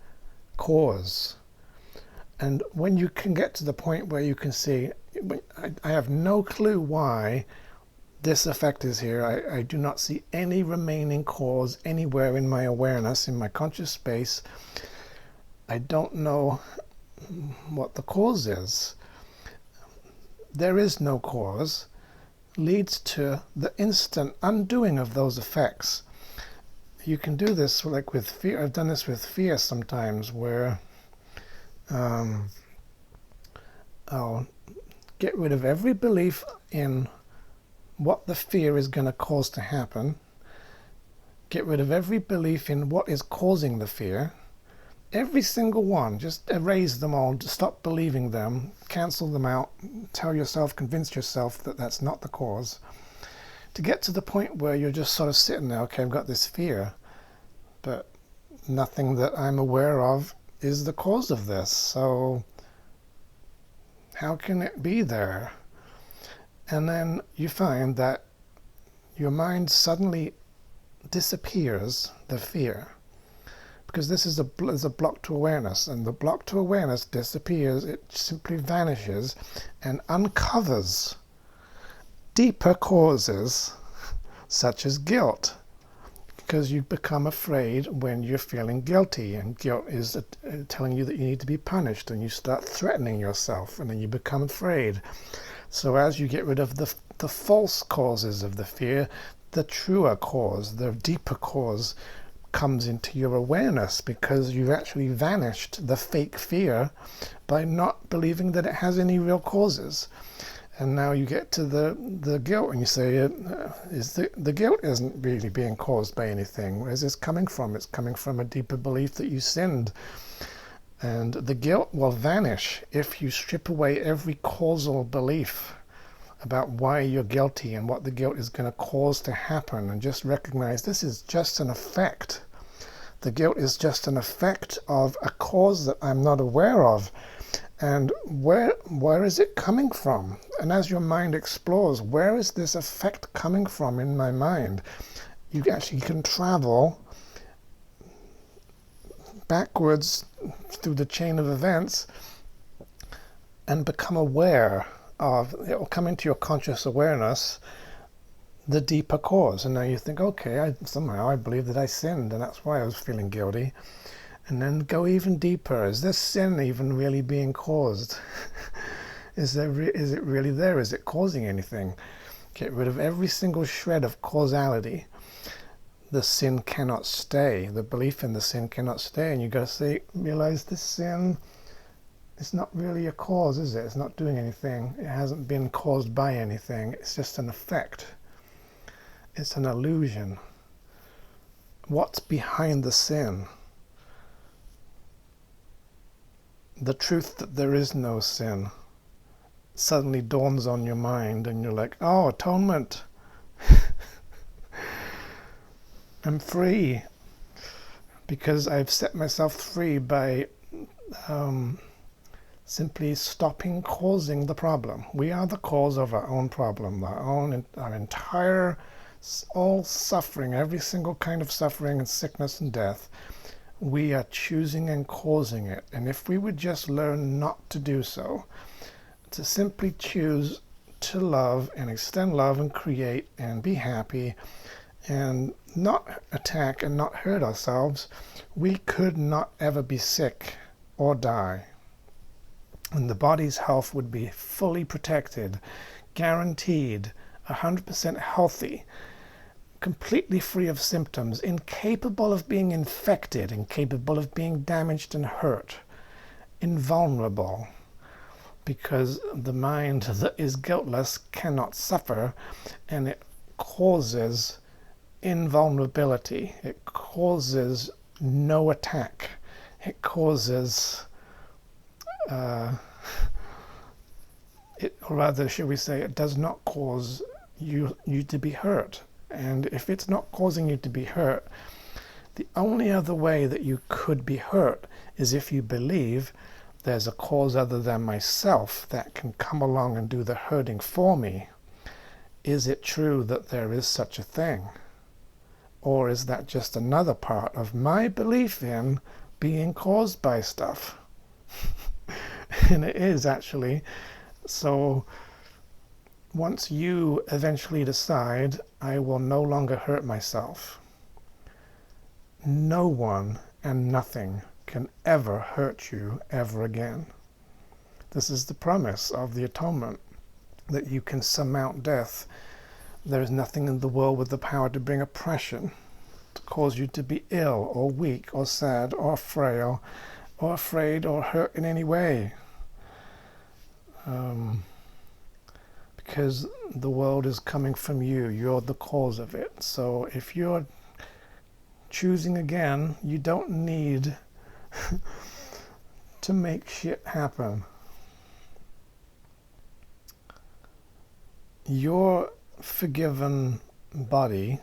cause. And when you can get to the point where you can see, I have no clue why this effect is here. I do not see any remaining cause anywhere in my awareness, in my conscious space. I don't know what the cause is. There is no cause, leads to the instant undoing of those effects. You can do this like with fear. I've done this with fear sometimes, where I'll get rid of every belief in what the fear is going to cause to happen, get rid of every belief in what is causing the fear, every single one, just erase them all, stop believing them, cancel them out, tell yourself, convince yourself that that's not the cause, to get to the point where you're just sort of sitting there, okay, I've got this fear, but nothing that I'm aware of is the cause of this, so how can it be there? And then you find that your mind suddenly disappears the fear, because this is a block to awareness, and the block to awareness disappears. It simply vanishes and uncovers deeper causes such as guilt, because you become afraid when you're feeling guilty, and guilt is telling you that you need to be punished, and you start threatening yourself, and then you become afraid. So as you get rid of the false causes of the fear, the truer cause, the deeper cause comes into your awareness, because you've actually vanished the fake fear by not believing that it has any real causes. And now you get to the guilt, and you say, the guilt isn't really being caused by anything. Where's this coming from? It's coming from a deeper belief that you sinned. And the guilt will vanish if you strip away every causal belief about why you're guilty and what the guilt is going to cause to happen, and just recognize this is just an effect. The guilt is just an effect of a cause that I'm not aware of. And where is it coming from? And as your mind explores, where is this effect coming from in my mind? You actually can travel backwards through the chain of events and become aware of, it will come into your conscious awareness, the deeper cause. And now you think, okay, somehow I believe that I sinned, and that's why I was feeling guilty. And then go even deeper. Is this sin even really being caused? Is it really there? Is it causing anything? Get rid of every single shred of causality. The sin cannot stay. The belief in the sin cannot stay. And you got to realize this sin is not really a cause, is it? It's not doing anything. It hasn't been caused by anything. It's just an effect. It's an illusion. What's behind the sin? The truth that there is no sin suddenly dawns on your mind, and you're like, oh, atonement. I'm free because I've set myself free by simply stopping causing the problem. We are the cause of our own problem, our entire, all suffering, every single kind of suffering and sickness and death. We are choosing and causing it. And if we would just learn not to do so, to simply choose to love and extend love and create and be happy and not attack and not hurt ourselves, we could not ever be sick or die. And the body's health would be fully protected, guaranteed, 100% healthy, completely free of symptoms, incapable of being infected, incapable of being damaged and hurt, invulnerable, because the mind that is guiltless cannot suffer, and it causes invulnerability. It causes no attack. It causes, or rather, should we say, it does not cause you to be hurt. And if it's not causing you to be hurt, the only other way that you could be hurt is if you believe there's a cause other than myself that can come along and do the hurting for me. Is it true that there is such a thing? Or is that just another part of my belief in being caused by stuff? And it is, actually. So once you eventually decide, I will no longer hurt myself, no one and nothing can ever hurt you ever again. This is the promise of the atonement, that you can surmount death. There is nothing in the world with the power to bring oppression, to cause you to be ill or weak or sad or frail or afraid or hurt in any way. Because the world is coming from you. You're the cause of it. So if you're choosing again, you don't need to make shit happen. Your forgiven body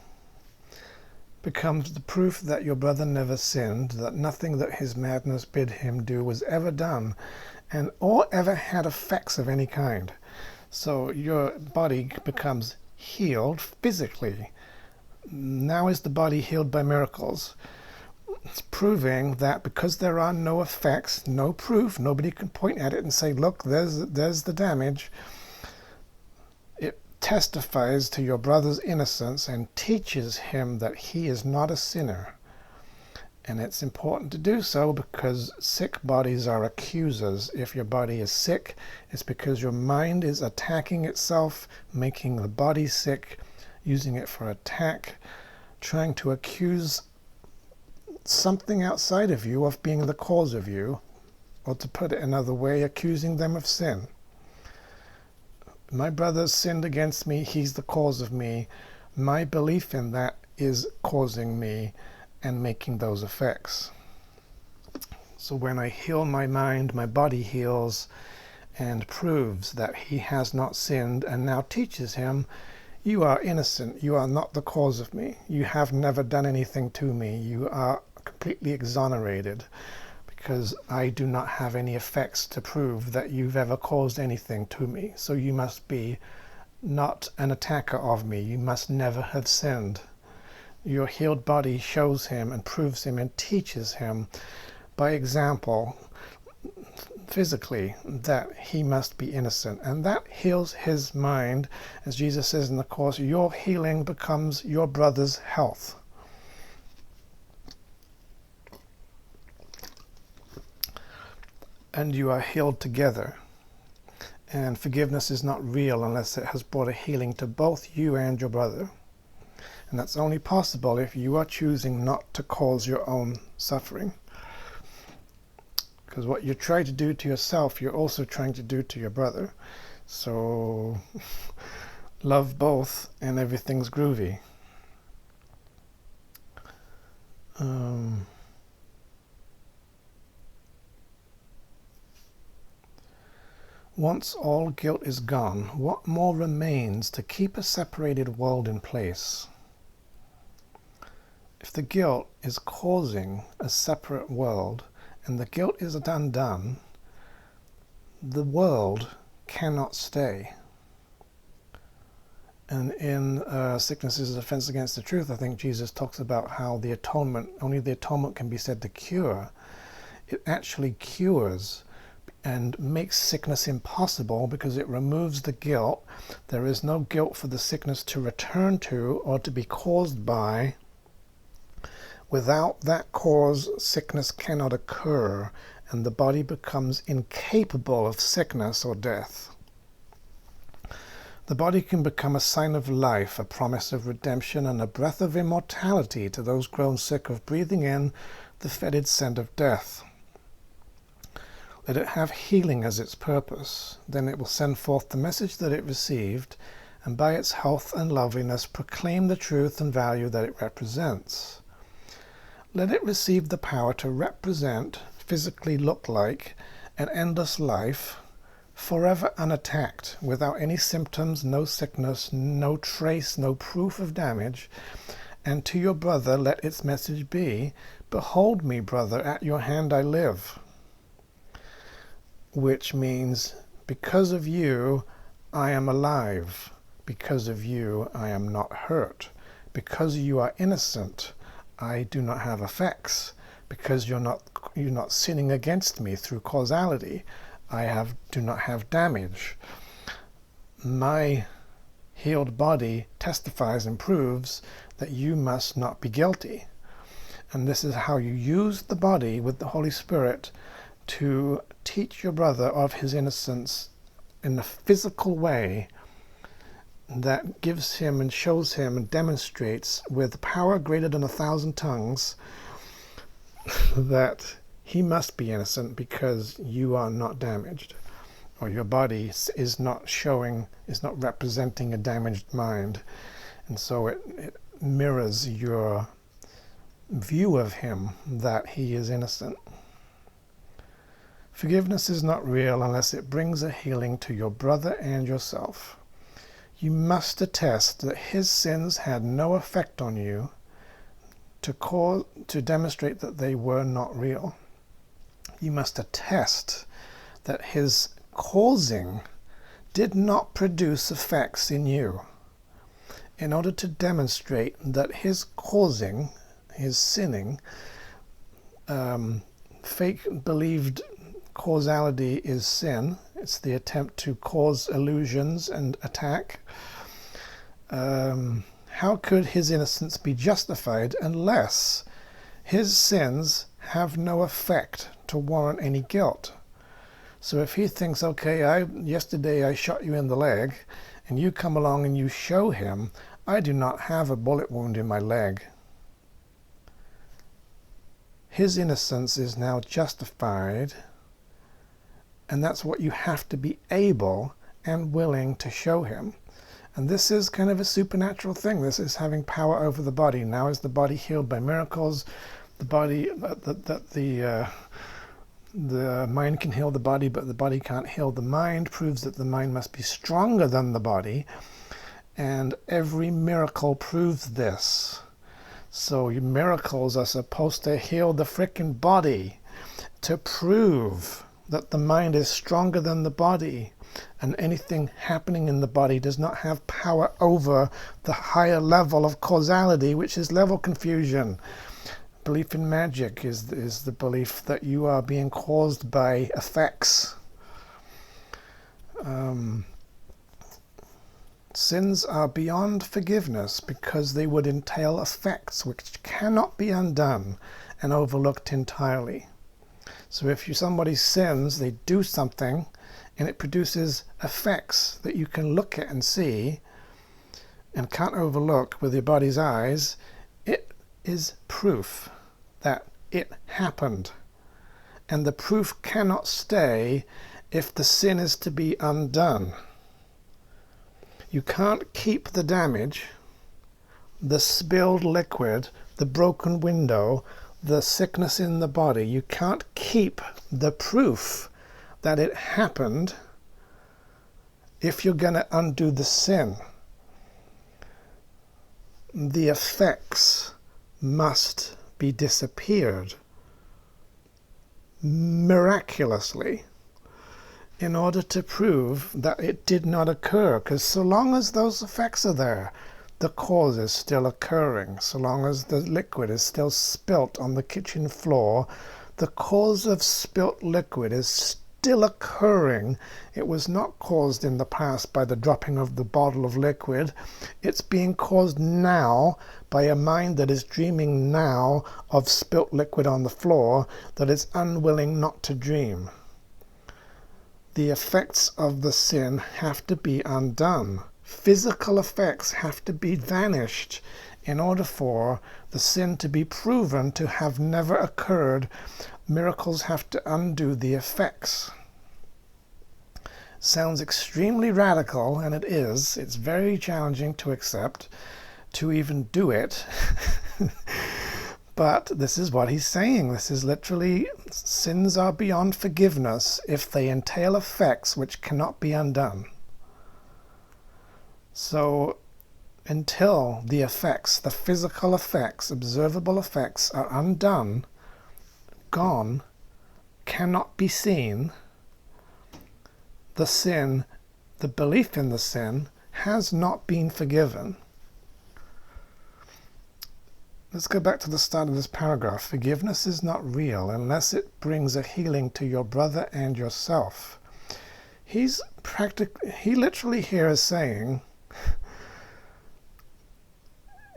becomes the proof that your brother never sinned, that nothing that his madness bid him do was ever done, and or ever had effects of any kind. So your body becomes healed physically. Now is the body healed by miracles. It's proving that because there are no effects, no proof, nobody can point at it and say, look, there's the damage. testifies to your brother's innocence and teaches him that he is not a sinner. And it's important to do so because sick bodies are accusers. If your body is sick, it's because your mind is attacking itself, making the body sick, using it for attack, trying to accuse something outside of you of being the cause of you, or to put it another way, accusing them of sin. My brother sinned against me, he's the cause of me. My belief in that is causing me and making those effects. So when I heal my mind, my body heals and proves that he has not sinned, and now teaches him, you are innocent, you are not the cause of me, you have never done anything to me, you are completely exonerated, because I do not have any effects to prove that you've ever caused anything to me. So you must be not an attacker of me, you must never have sinned. Your healed body shows him and proves him and teaches him by example, physically, that he must be innocent. And that heals his mind. As Jesus says in the Course, your healing becomes your brother's health. And you are healed together. And forgiveness is not real unless it has brought a healing to both you and your brother. And that's only possible if you are choosing not to cause your own suffering. Because what you try to do to yourself, you're also trying to do to your brother. So love both and everything's groovy. Once all guilt is gone, what more remains to keep a separated world in place? If the guilt is causing a separate world, and the guilt is undone, the world cannot stay. And in Sickness is an Offense Against the Truth, I think Jesus talks about how the atonement, only the atonement can be said to cure. It actually cures and makes sickness impossible because it removes the guilt. There is no guilt for the sickness to return to or to be caused by. Without that cause, sickness cannot occur, and the body becomes incapable of sickness or death. The body can become a sign of life, a promise of redemption, and a breath of immortality to those grown sick of breathing in the fetid scent of death. Let it have healing as its purpose, then it will send forth the message that it received, and by its health and loveliness proclaim the truth and value that it represents. Let it receive the power to represent, physically look like, an endless life, forever unattacked, without any symptoms, no sickness, no trace, no proof of damage. And to your brother let its message be, behold me, brother, at your hand I live. Which means, because of you, I am alive. Because of you, I am not hurt. Because you are innocent, I do not have effects. Because you're not sinning against me through causality, I do not have damage. My healed body testifies and proves that you must not be guilty. And this is how you use the body with the Holy Spirit to teach your brother of his innocence in a physical way that gives him and shows him and demonstrates with power greater than 1,000 tongues that he must be innocent because you are not damaged, or your body is not representing a damaged mind. And so it mirrors your view of him that he is innocent. Forgiveness is not real unless it brings a healing to your brother and yourself. You must attest that his sins had no effect on you to demonstrate that they were not real. You must attest that his causing did not produce effects in you. In order to demonstrate that his causing, his sinning, fake believed causality is sin. It's the attempt to cause illusions and attack. how could his innocence be justified unless his sins have no effect to warrant any guilt? So if he thinks, okay, yesterday I shot you in the leg, and you come along and you show him, I do not have a bullet wound in my leg, his innocence is now justified, and that's what you have to be able and willing to show him. And this is kind of a supernatural thing. This is having power over the body. Now is the body healed by miracles? The body, the mind can heal the body, but the body can't heal the mind, proves that the mind must be stronger than the body. And every miracle proves this. So miracles are supposed to heal the frickin' body to prove that the mind is stronger than the body, and anything happening in the body does not have power over the higher level of causality, which is level confusion. Belief in magic is the belief that you are being caused by effects. Sins are beyond forgiveness because they would entail effects which cannot be undone and overlooked entirely. So if somebody sins, they do something, and it produces effects that you can look at and see and can't overlook with your body's eyes, it is proof that it happened. And the proof cannot stay if the sin is to be undone. You can't keep the damage, the spilled liquid, the broken window, the sickness in the body. You can't keep the proof that it happened if you're going to undo the sin. The effects must be disappeared miraculously in order to prove that it did not occur, because so long as those effects are there, the cause is still occurring. So long as the liquid is still spilt on the kitchen floor, the cause of spilt liquid is still occurring. It was not caused in the past by the dropping of the bottle of liquid. It's being caused now by a mind that is dreaming now of spilt liquid on the floor that is unwilling not to dream. The effects of the sin have to be undone. Physical effects have to be vanished in order for the sin to be proven to have never occurred. Miracles have to undo the effects. Sounds extremely radical, and it is. It's very challenging to accept, to even do it. But this is what he's saying. This is literally, sins are beyond forgiveness if they entail effects which cannot be undone. So until the effects, the physical effects, observable effects are undone, gone, cannot be seen, the sin, the belief in the sin, has not been forgiven. Let's go back to the start of this paragraph. Forgiveness is not real unless it brings a healing to your brother and yourself. He literally here is saying,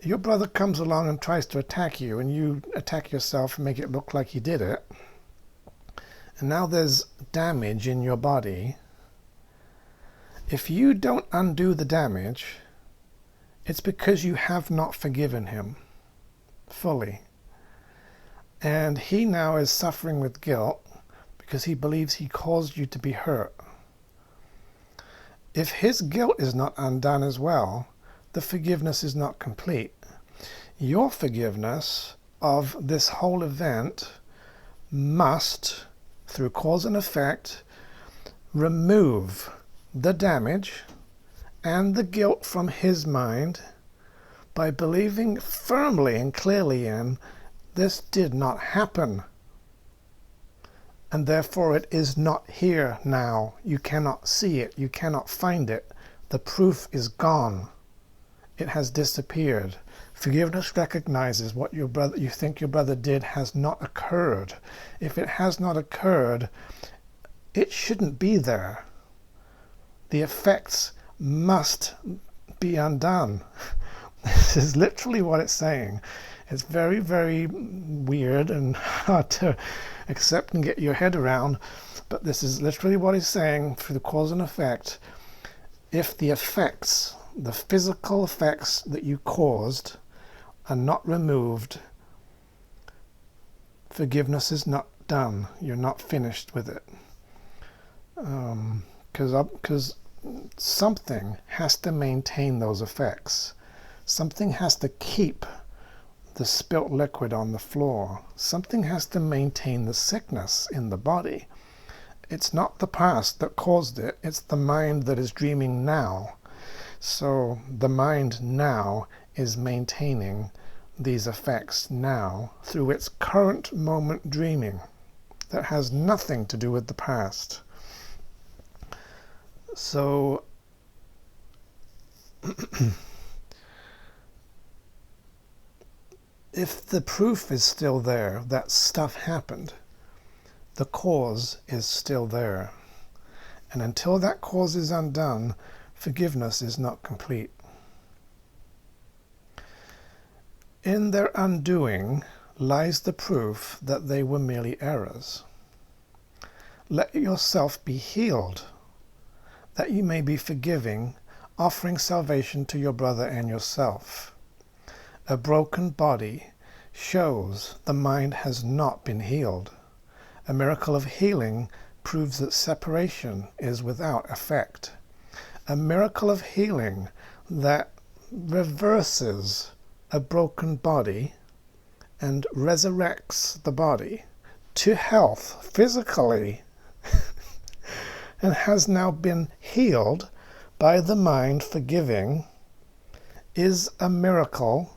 your brother comes along and tries to attack you, and you attack yourself and make it look like you did it. And now there's damage in your body. If you don't undo the damage, it's because you have not forgiven him fully. And he now is suffering with guilt because he believes he caused you to be hurt. If his guilt is not undone as well, the forgiveness is not complete. Your forgiveness of this whole event must, through cause and effect, remove the damage and the guilt from his mind by believing firmly and clearly in this did not happen, and therefore it is not here now. You cannot see it, you cannot find it. The proof is gone. It has disappeared. Forgiveness recognizes what you think your brother did has not occurred. If it has not occurred, it shouldn't be there. The effects must be undone. This is literally what it's saying. It's very, very weird and hard to accept and get your head around, but this is literally what he's saying through the cause and effect. If the effects, the physical effects that you caused, are not removed, forgiveness is not done. You're not finished with it. Because something has to maintain those effects. Something has to keep the spilt liquid on the floor. Something has to maintain the sickness in the body. It's not the past that caused it. It's the mind that is dreaming now. So the mind now is maintaining these effects now through its current moment dreaming that has nothing to do with the past. So if the proof is still there that stuff happened, the cause is still there. And until that cause is undone, forgiveness is not complete. In their undoing lies the proof that they were merely errors. Let yourself be healed, that you may be forgiving, offering salvation to your brother and yourself. A broken body shows the mind has not been healed. A miracle of healing proves that separation is without effect. A miracle of healing that reverses a broken body and resurrects the body to health physically and has now been healed by the mind forgiving is a miracle,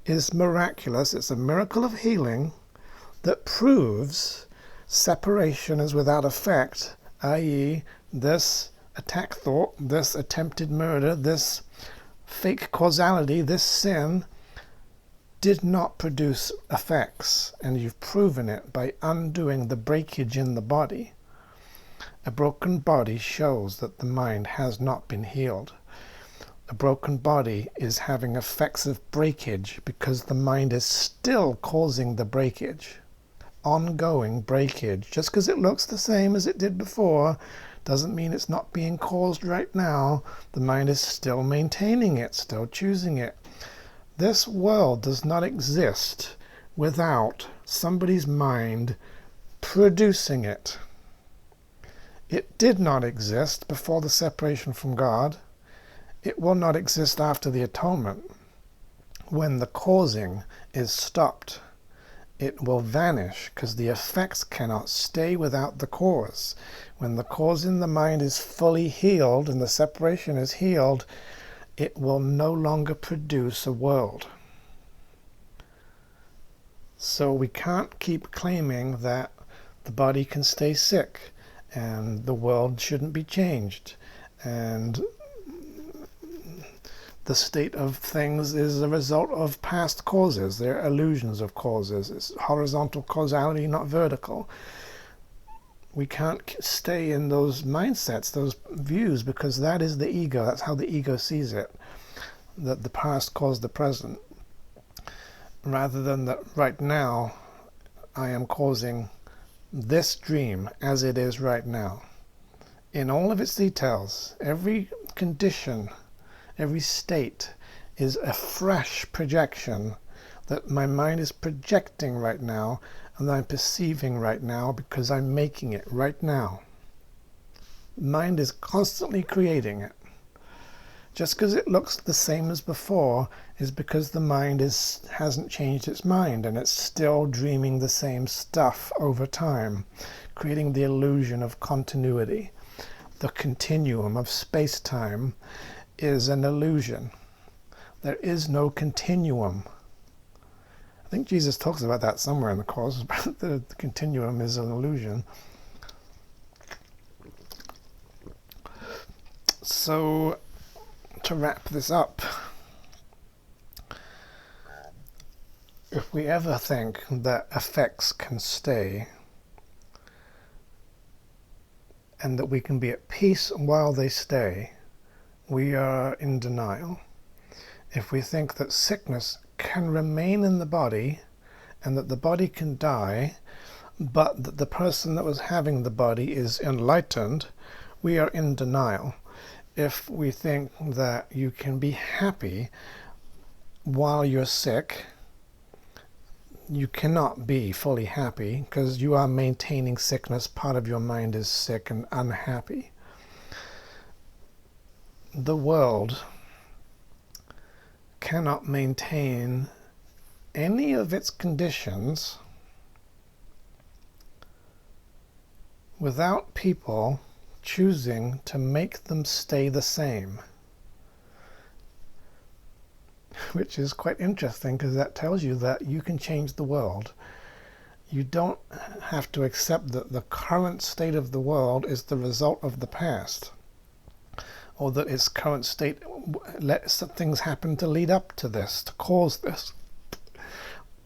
is miraculous. It's a miracle of healing that proves separation is without effect, i.e. this attack thought, this attempted murder, this fake causality, this sin did not produce effects, and you've proven it by undoing the breakage in the body. A broken body shows that the mind has not been healed. A broken body is having effects of breakage because the mind is still causing the breakage. Ongoing breakage. Just because it looks the same as it did before doesn't mean it's not being caused right now. The mind is still maintaining it, still choosing it. This world does not exist without somebody's mind producing it. It did not exist before the separation from God. It will not exist after the atonement. When the causing is stopped, it will vanish because the effects cannot stay without the cause. When the cause in the mind is fully healed and the separation is healed, it will no longer produce a world. So we can't keep claiming that the body can stay sick and the world shouldn't be changed and the state of things is a result of past causes. They're illusions of causes. It's horizontal causality, not vertical. We can't stay in those mindsets, those views, because that is the ego. That's how the ego sees it, that the past caused the present, rather than that right now I am causing this dream as it is right now. In all of its details, every condition, every state is a fresh projection that my mind is projecting right now and that I'm perceiving right now because I'm making it right now. Mind is constantly creating it. Just because it looks the same as before is because the mind hasn't changed its mind and it's still dreaming the same stuff over time, creating the illusion of continuity. The continuum of space-time is an illusion. There is no continuum. I think Jesus talks about that somewhere in the Course, but the continuum is an illusion. So, to wrap this up, if we ever think that effects can stay and that we can be at peace while they stay, we are in denial. If we think that sickness can remain in the body and that the body can die, but that the person that was having the body is enlightened, we are in denial. If we think that you can be happy while you're sick, you cannot be fully happy because you are maintaining sickness. Part of your mind is sick and unhappy. The world cannot maintain any of its conditions without people choosing to make them stay the same. Which is quite interesting, because that tells you that you can change the world. You don't have to accept that the current state of the world is the result of the past, or that its current state, let some things happen to lead up to this, to cause this.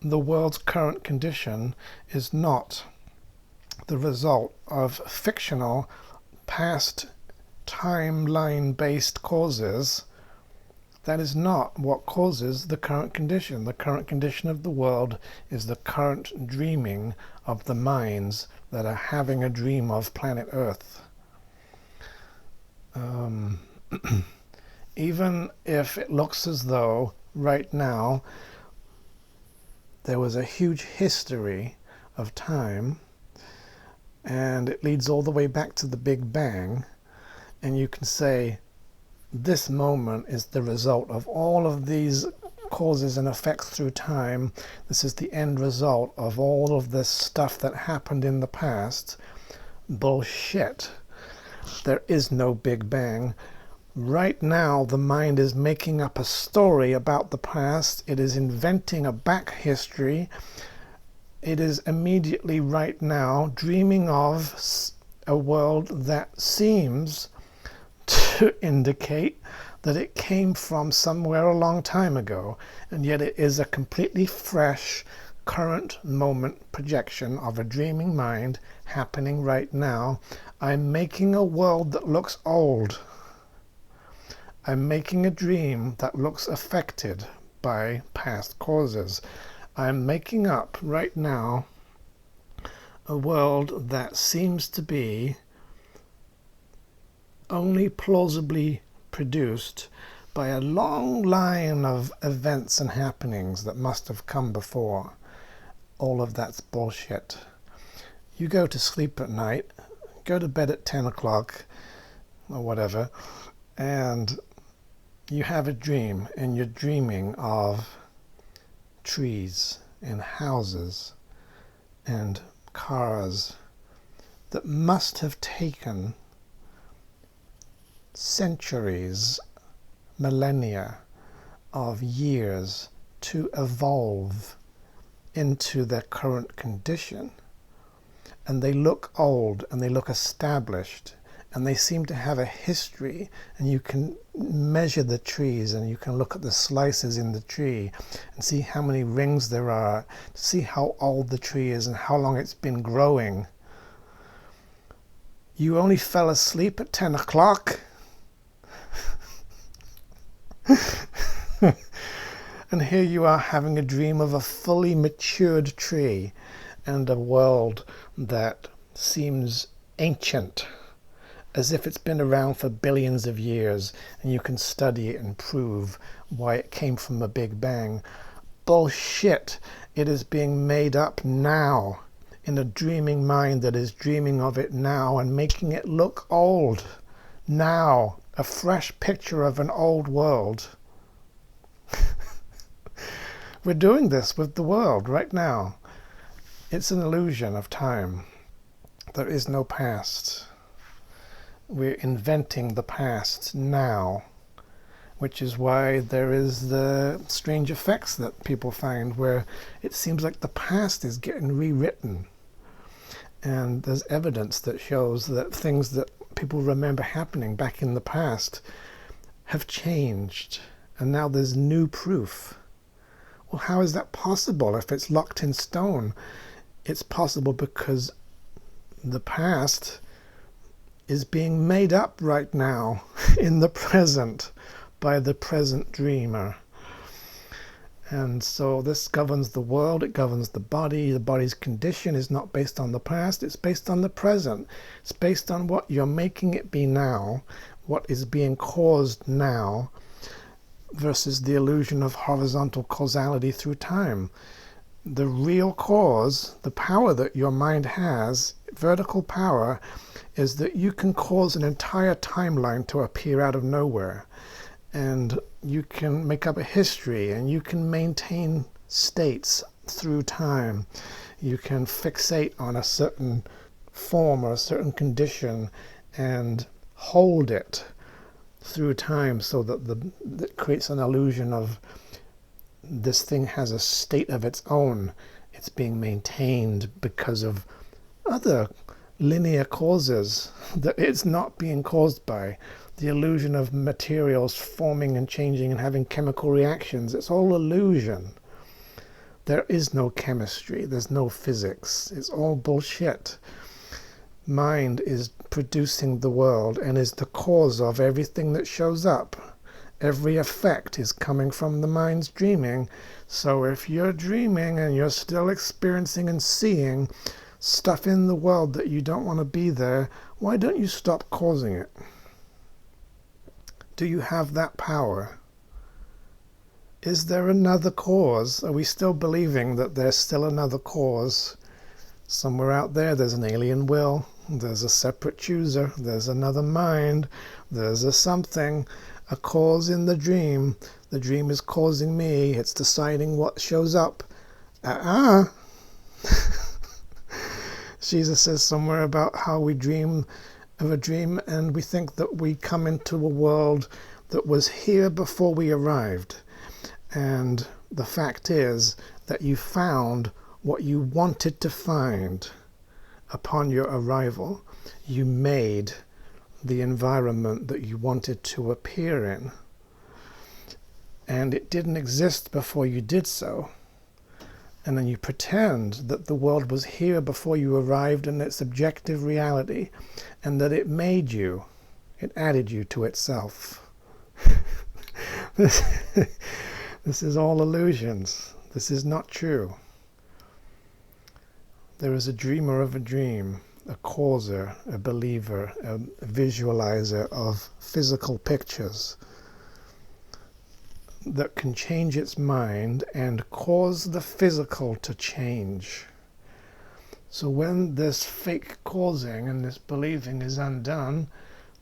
The world's current condition is not the result of fictional, past, timeline-based causes. That is not what causes the current condition. The current condition of the world is the current dreaming of the minds that are having a dream of planet Earth. Even if it looks as though right now there was a huge history of time and it leads all the way back to the Big Bang, and you can say this moment is the result of all of these causes and effects through time. This is the end result of all of this stuff that happened in the past. Bullshit. There is no Big Bang. Right now, the mind is making up a story about the past. It is inventing a back history. It is immediately right now dreaming of a world that seems to indicate that it came from somewhere a long time ago, and yet it is a completely fresh, current moment projection of a dreaming mind happening right now. I'm making a world that looks old. I'm making a dream that looks affected by past causes. I'm making up right now a world that seems to be only plausibly produced by a long line of events and happenings that must have come before. All of that's bullshit. You go to sleep at night, go to bed at 10 o'clock or whatever, and you have a dream, and you're dreaming of trees and houses and cars that must have taken centuries, millennia of years to evolve into their current condition. And they look old and they look established and they seem to have a history, and you can measure the trees and you can look at the slices in the tree and see how many rings there are, see how old the tree is and how long it's been growing. You only fell asleep at 10 o'clock. And here you are having a dream of a fully matured tree and a world that seems ancient, as if it's been around for billions of years, and you can study it and prove why it came from a Big Bang. Bullshit. It is being made up now in a dreaming mind that is dreaming of it now and making it look old now. A fresh picture of an old world. We're doing this with the world right now. It's an illusion of time. There is no past. We're inventing the past now, which is why there is the strange effects that people find where it seems like the past is getting rewritten. And there's evidence that shows that things that people remember happening back in the past have changed, and now there's new proof. Well, how is that possible if it's locked in stone? It's possible because the past is being made up right now in the present by the present dreamer. And so this governs the world, it governs the body. The body's condition is not based on the past, it's based on the present. It's based on what you're making it be now, what is being caused now, versus the illusion of horizontal causality through time. The real cause, the power that your mind has, vertical power, is that you can cause an entire timeline to appear out of nowhere. And you can make up a history, and you can maintain states through time. You can fixate on a certain form or a certain condition and hold it through time, so that that creates an illusion of this thing has a state of its own. It's being maintained because of other linear causes that it's not being caused by. The illusion of materials forming and changing and having chemical reactions, it's all illusion. There is no chemistry, there's no physics, it's all bullshit. Mind is producing the world and is the cause of everything that shows up. Every effect is coming from the mind's dreaming. So if you're dreaming and you're still experiencing and seeing stuff in the world that you don't want to be there, why don't you stop causing it? Do you have that power? Is there another cause? Are we still believing that there's still another cause? Somewhere out there, there's an alien will, there's a separate chooser, there's another mind, there's a something, a cause in the dream. The dream is causing me, it's deciding what shows up. Jesus says somewhere about how we dream of a dream and we think that we come into a world that was here before we arrived. And the fact is that you found what you wanted to find upon your arrival. You made the environment that you wanted to appear in. And it didn't exist before you did so. And then you pretend that the world was here before you arrived in its objective reality, and that it made you, it added you to itself. This is all illusions. This is not true. There is a dreamer of a dream, a causer, a believer, a visualizer of physical pictures that can change its mind and cause the physical to change. So when this fake causing and this believing is undone,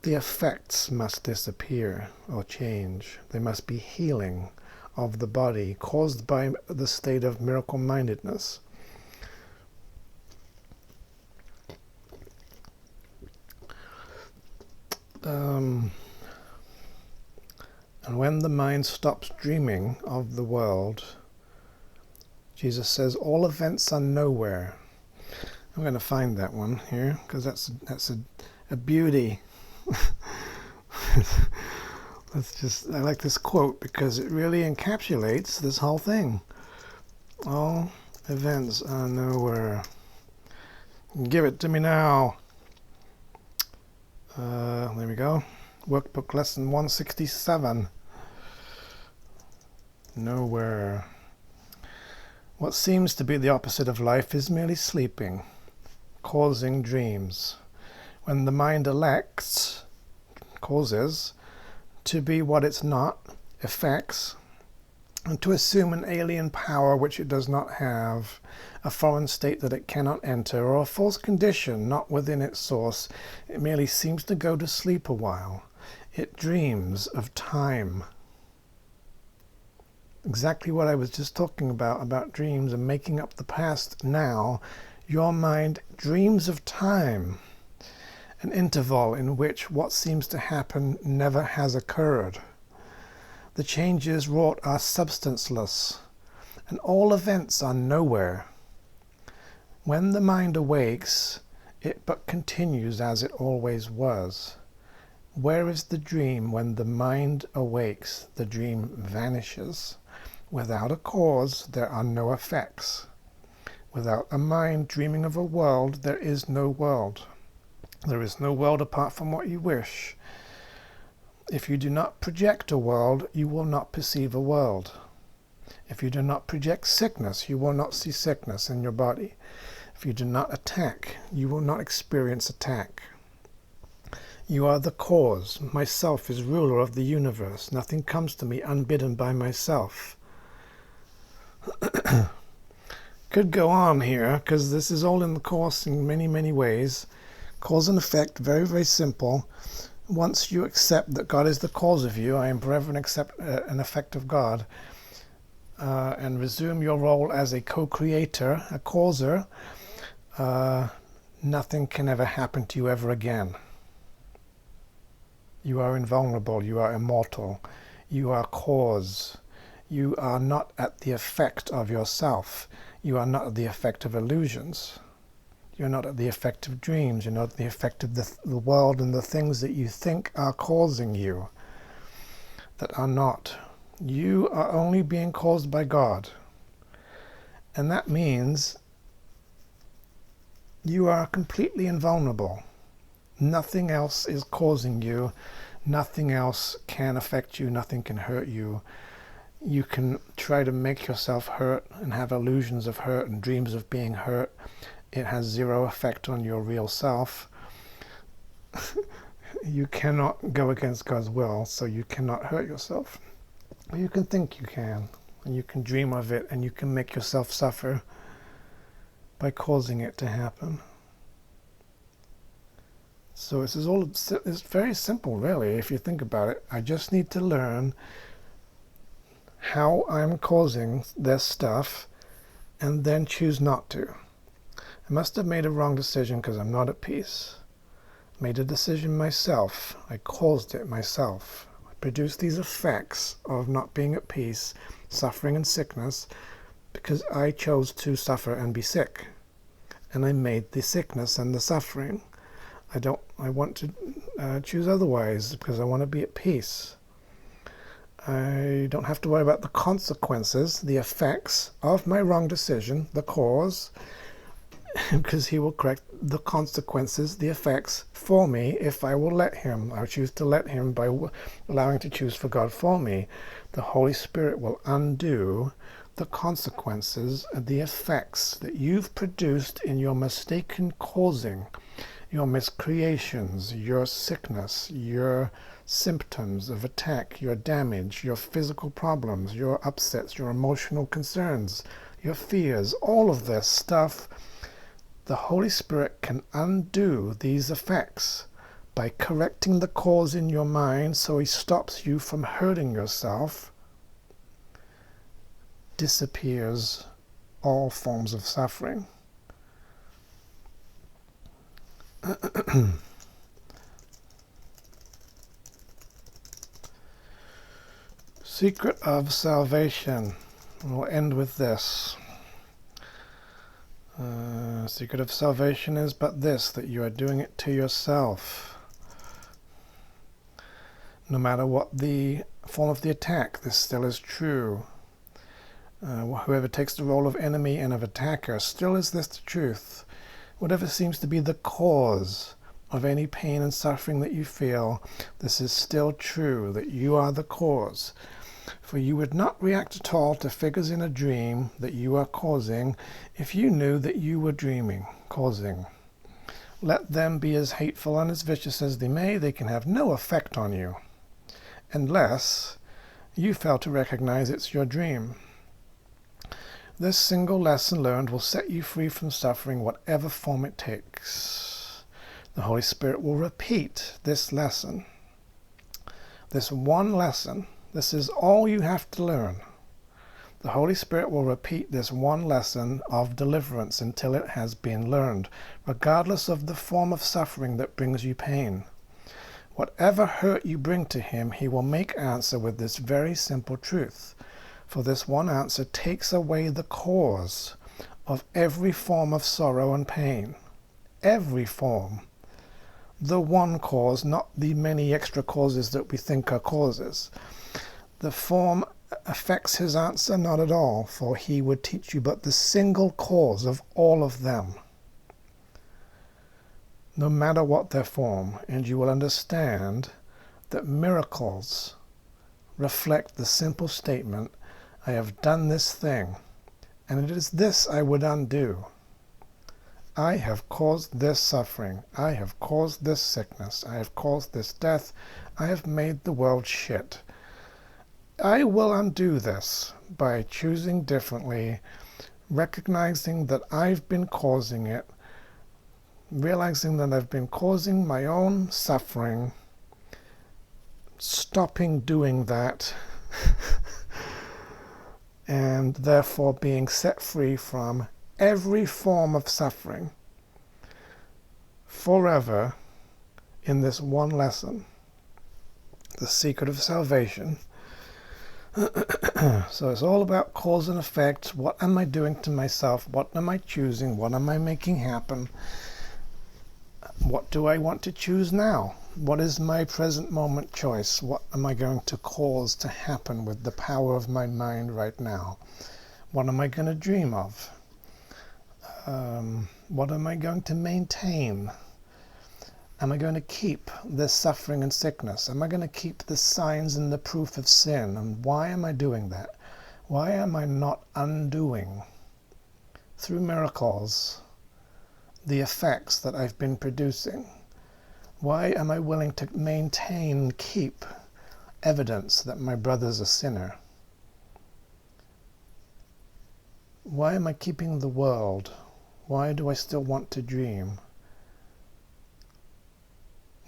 the effects must disappear or change. There must be healing of the body caused by the state of miracle-mindedness. And when the mind stops dreaming of the world, Jesus says, all events are nowhere. I'm going to find that one here, because that's a beauty. I like this quote because it really encapsulates this whole thing. All events are nowhere. Give it to me now. There we go. Workbook lesson 167. Nowhere. What seems to be the opposite of life is merely sleeping, causing dreams. When the mind elects, causes, to be what it's not, effects, and to assume an alien power which it does not have, a foreign state that it cannot enter, or a false condition not within its source, it merely seems to go to sleep a while. It dreams of time. Exactly what I was just talking about dreams and making up the past now. Your mind dreams of time, an interval in which what seems to happen never has occurred. The changes wrought are substanceless, and all events are nowhere. When the mind awakes, it but continues as it always was. Where is the dream? When the mind awakes, the dream vanishes. Without a cause, there are no effects. Without a mind dreaming of a world, there is no world. There is no world apart from what you wish. If you do not project a world, you will not perceive a world. If you do not project sickness, you will not see sickness in your body. If you do not attack, you will not experience attack. You are the cause. Myself is ruler of the universe. Nothing comes to me unbidden by myself. Could go on here, because this is all in the Course in many, many ways. Cause and effect, very, very simple. Once you accept that God is the cause of you, I am forever an effect of God, and resume your role as a co-creator, a causer, nothing can ever happen to you ever again. You are invulnerable, you are immortal, you are cause. You are not at the effect of yourself. You are not at the effect of illusions. You're not at the effect of dreams. You're not at the effect of the world and the things that you think are causing you, that are not. You are only being caused by God. And that means you are completely invulnerable. Nothing else is causing you. Nothing else can affect you. Nothing can hurt you. You can try to make yourself hurt and have illusions of hurt and dreams of being hurt. It has zero effect on your real self. You cannot go against God's will, so you cannot hurt yourself. You can think you can, and you can dream of it, and you can make yourself suffer by causing it to happen. So it's very simple, really, if you think about it. I just need to learn how I'm causing this stuff, and then choose not to. I must have made a wrong decision because I'm not at peace. I made a decision myself. I caused it myself. I produced these effects of not being at peace, suffering and sickness, because I chose to suffer and be sick. And I made the sickness and the suffering. I want to choose otherwise because I want to be at peace. I don't have to worry about the consequences, the effects of my wrong decision, the cause, because he will correct the consequences, the effects for me if I will let him. I choose to let him by allowing to choose for God for me. The Holy Spirit will undo the consequences and the effects that you've produced in your mistaken causing, your miscreations, your sickness, your symptoms of attack, your damage, your physical problems, your upsets, your emotional concerns, your fears, all of this stuff. The Holy Spirit can undo these effects by correcting the cause in your mind, so he stops you from hurting yourself, disappears all forms of suffering. Secret of salvation. We'll end with this. Secret of salvation is but this, that you are doing it to yourself. No matter what the form of the attack, this still is true. Whoever takes the role of enemy and of attacker, still is this the truth. Whatever seems to be the cause of any pain and suffering that you feel, this is still true, that you are the cause. For you would not react at all to figures in a dream that you are causing if you knew that you were dreaming, causing. Let them be as hateful and as vicious as they may, they can have no effect on you, unless you fail to recognize it's your dream. This single lesson learned will set you free from suffering, whatever form it takes. The Holy Spirit will repeat this lesson, this one lesson. This is all you have to learn. The Holy Spirit will repeat this one lesson of deliverance until it has been learned, regardless of the form of suffering that brings you pain. Whatever hurt you bring to him, he will make answer with this very simple truth. For this one answer takes away the cause of every form of sorrow and pain. Every form. The one cause, not the many extra causes that we think are causes. The form affects his answer not at all, for he would teach you but the single cause of all of them. no matter what their form, and you will understand that miracles reflect the simple statement, I have done this thing, and it is this I would undo. I have caused this suffering. I have caused this sickness. I have caused this death. I have made the world shit. I will undo this by choosing differently, recognizing that I've been causing it, realizing that I've been causing my own suffering, stopping doing that, and therefore being set free from every form of suffering forever in this one lesson, the secret of salvation. So it's all about cause and effect. What am I doing to myself? What am I choosing? What am I making happen? What do I want to choose now? What is my present moment choice? What am I going to cause to happen with the power of my mind right now? What am I going to dream of? What am I going to maintain? Am I going to keep this suffering and sickness? Am I going to keep the signs and the proof of sin? And why am I doing that? Why am I not undoing, through miracles, the effects that I've been producing? Why am I willing to maintain, keep evidence that my brother's a sinner? Why am I keeping the world? Why do I still want to dream?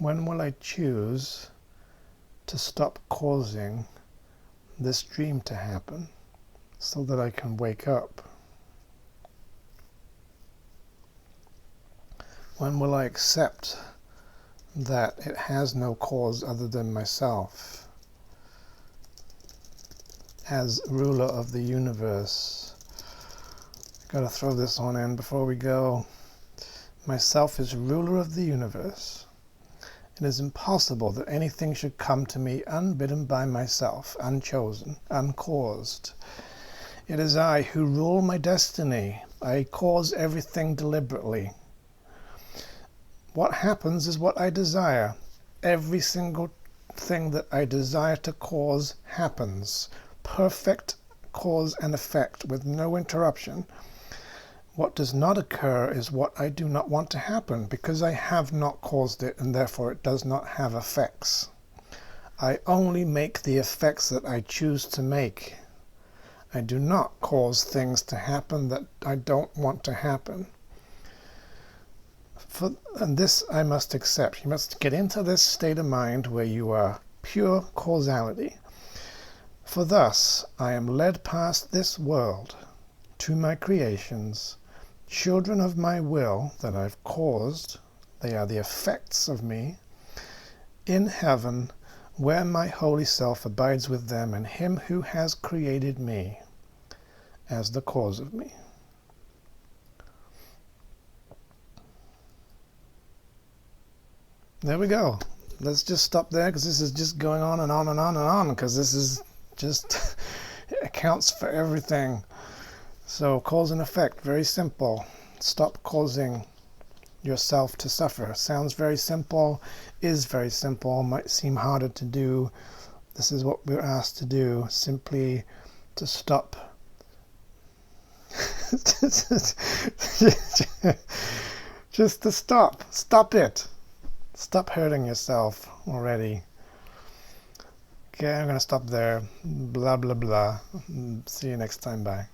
When will I choose to stop causing this dream to happen so that I can wake up? When will I accept that it has no cause other than myself as ruler of the universe? Gotta throw this one in before we go. Myself is ruler of the universe. It is impossible that anything should come to me unbidden by myself, unchosen, uncaused. It is I who rule my destiny. I cause everything deliberately. What happens is what I desire. Every single thing that I desire to cause happens. Perfect cause and effect with no interruption. What does not occur is what I do not want to happen, because I have not caused it, and therefore it does not have effects. I only make the effects that I choose to make. I do not cause things to happen that I don't want to happen. And this I must accept. You must get into this state of mind where you are pure causality. For thus I am led past this world to my creations, children of my will that I've caused. They are the effects of me, in heaven, where my holy self abides with them, and him who has created me as the cause of me. There we go. Let's just stop there, because this is just going on and on and on and on, because this is just it accounts for everything. So cause and effect, very simple. Stop causing yourself to suffer. Sounds very simple, is very simple, might seem harder to do. This is what we're asked to do, simply to stop. Just to stop. Stop it. Stop hurting yourself already. Okay, I'm going to stop there. Blah, blah, blah. See you next time. Bye.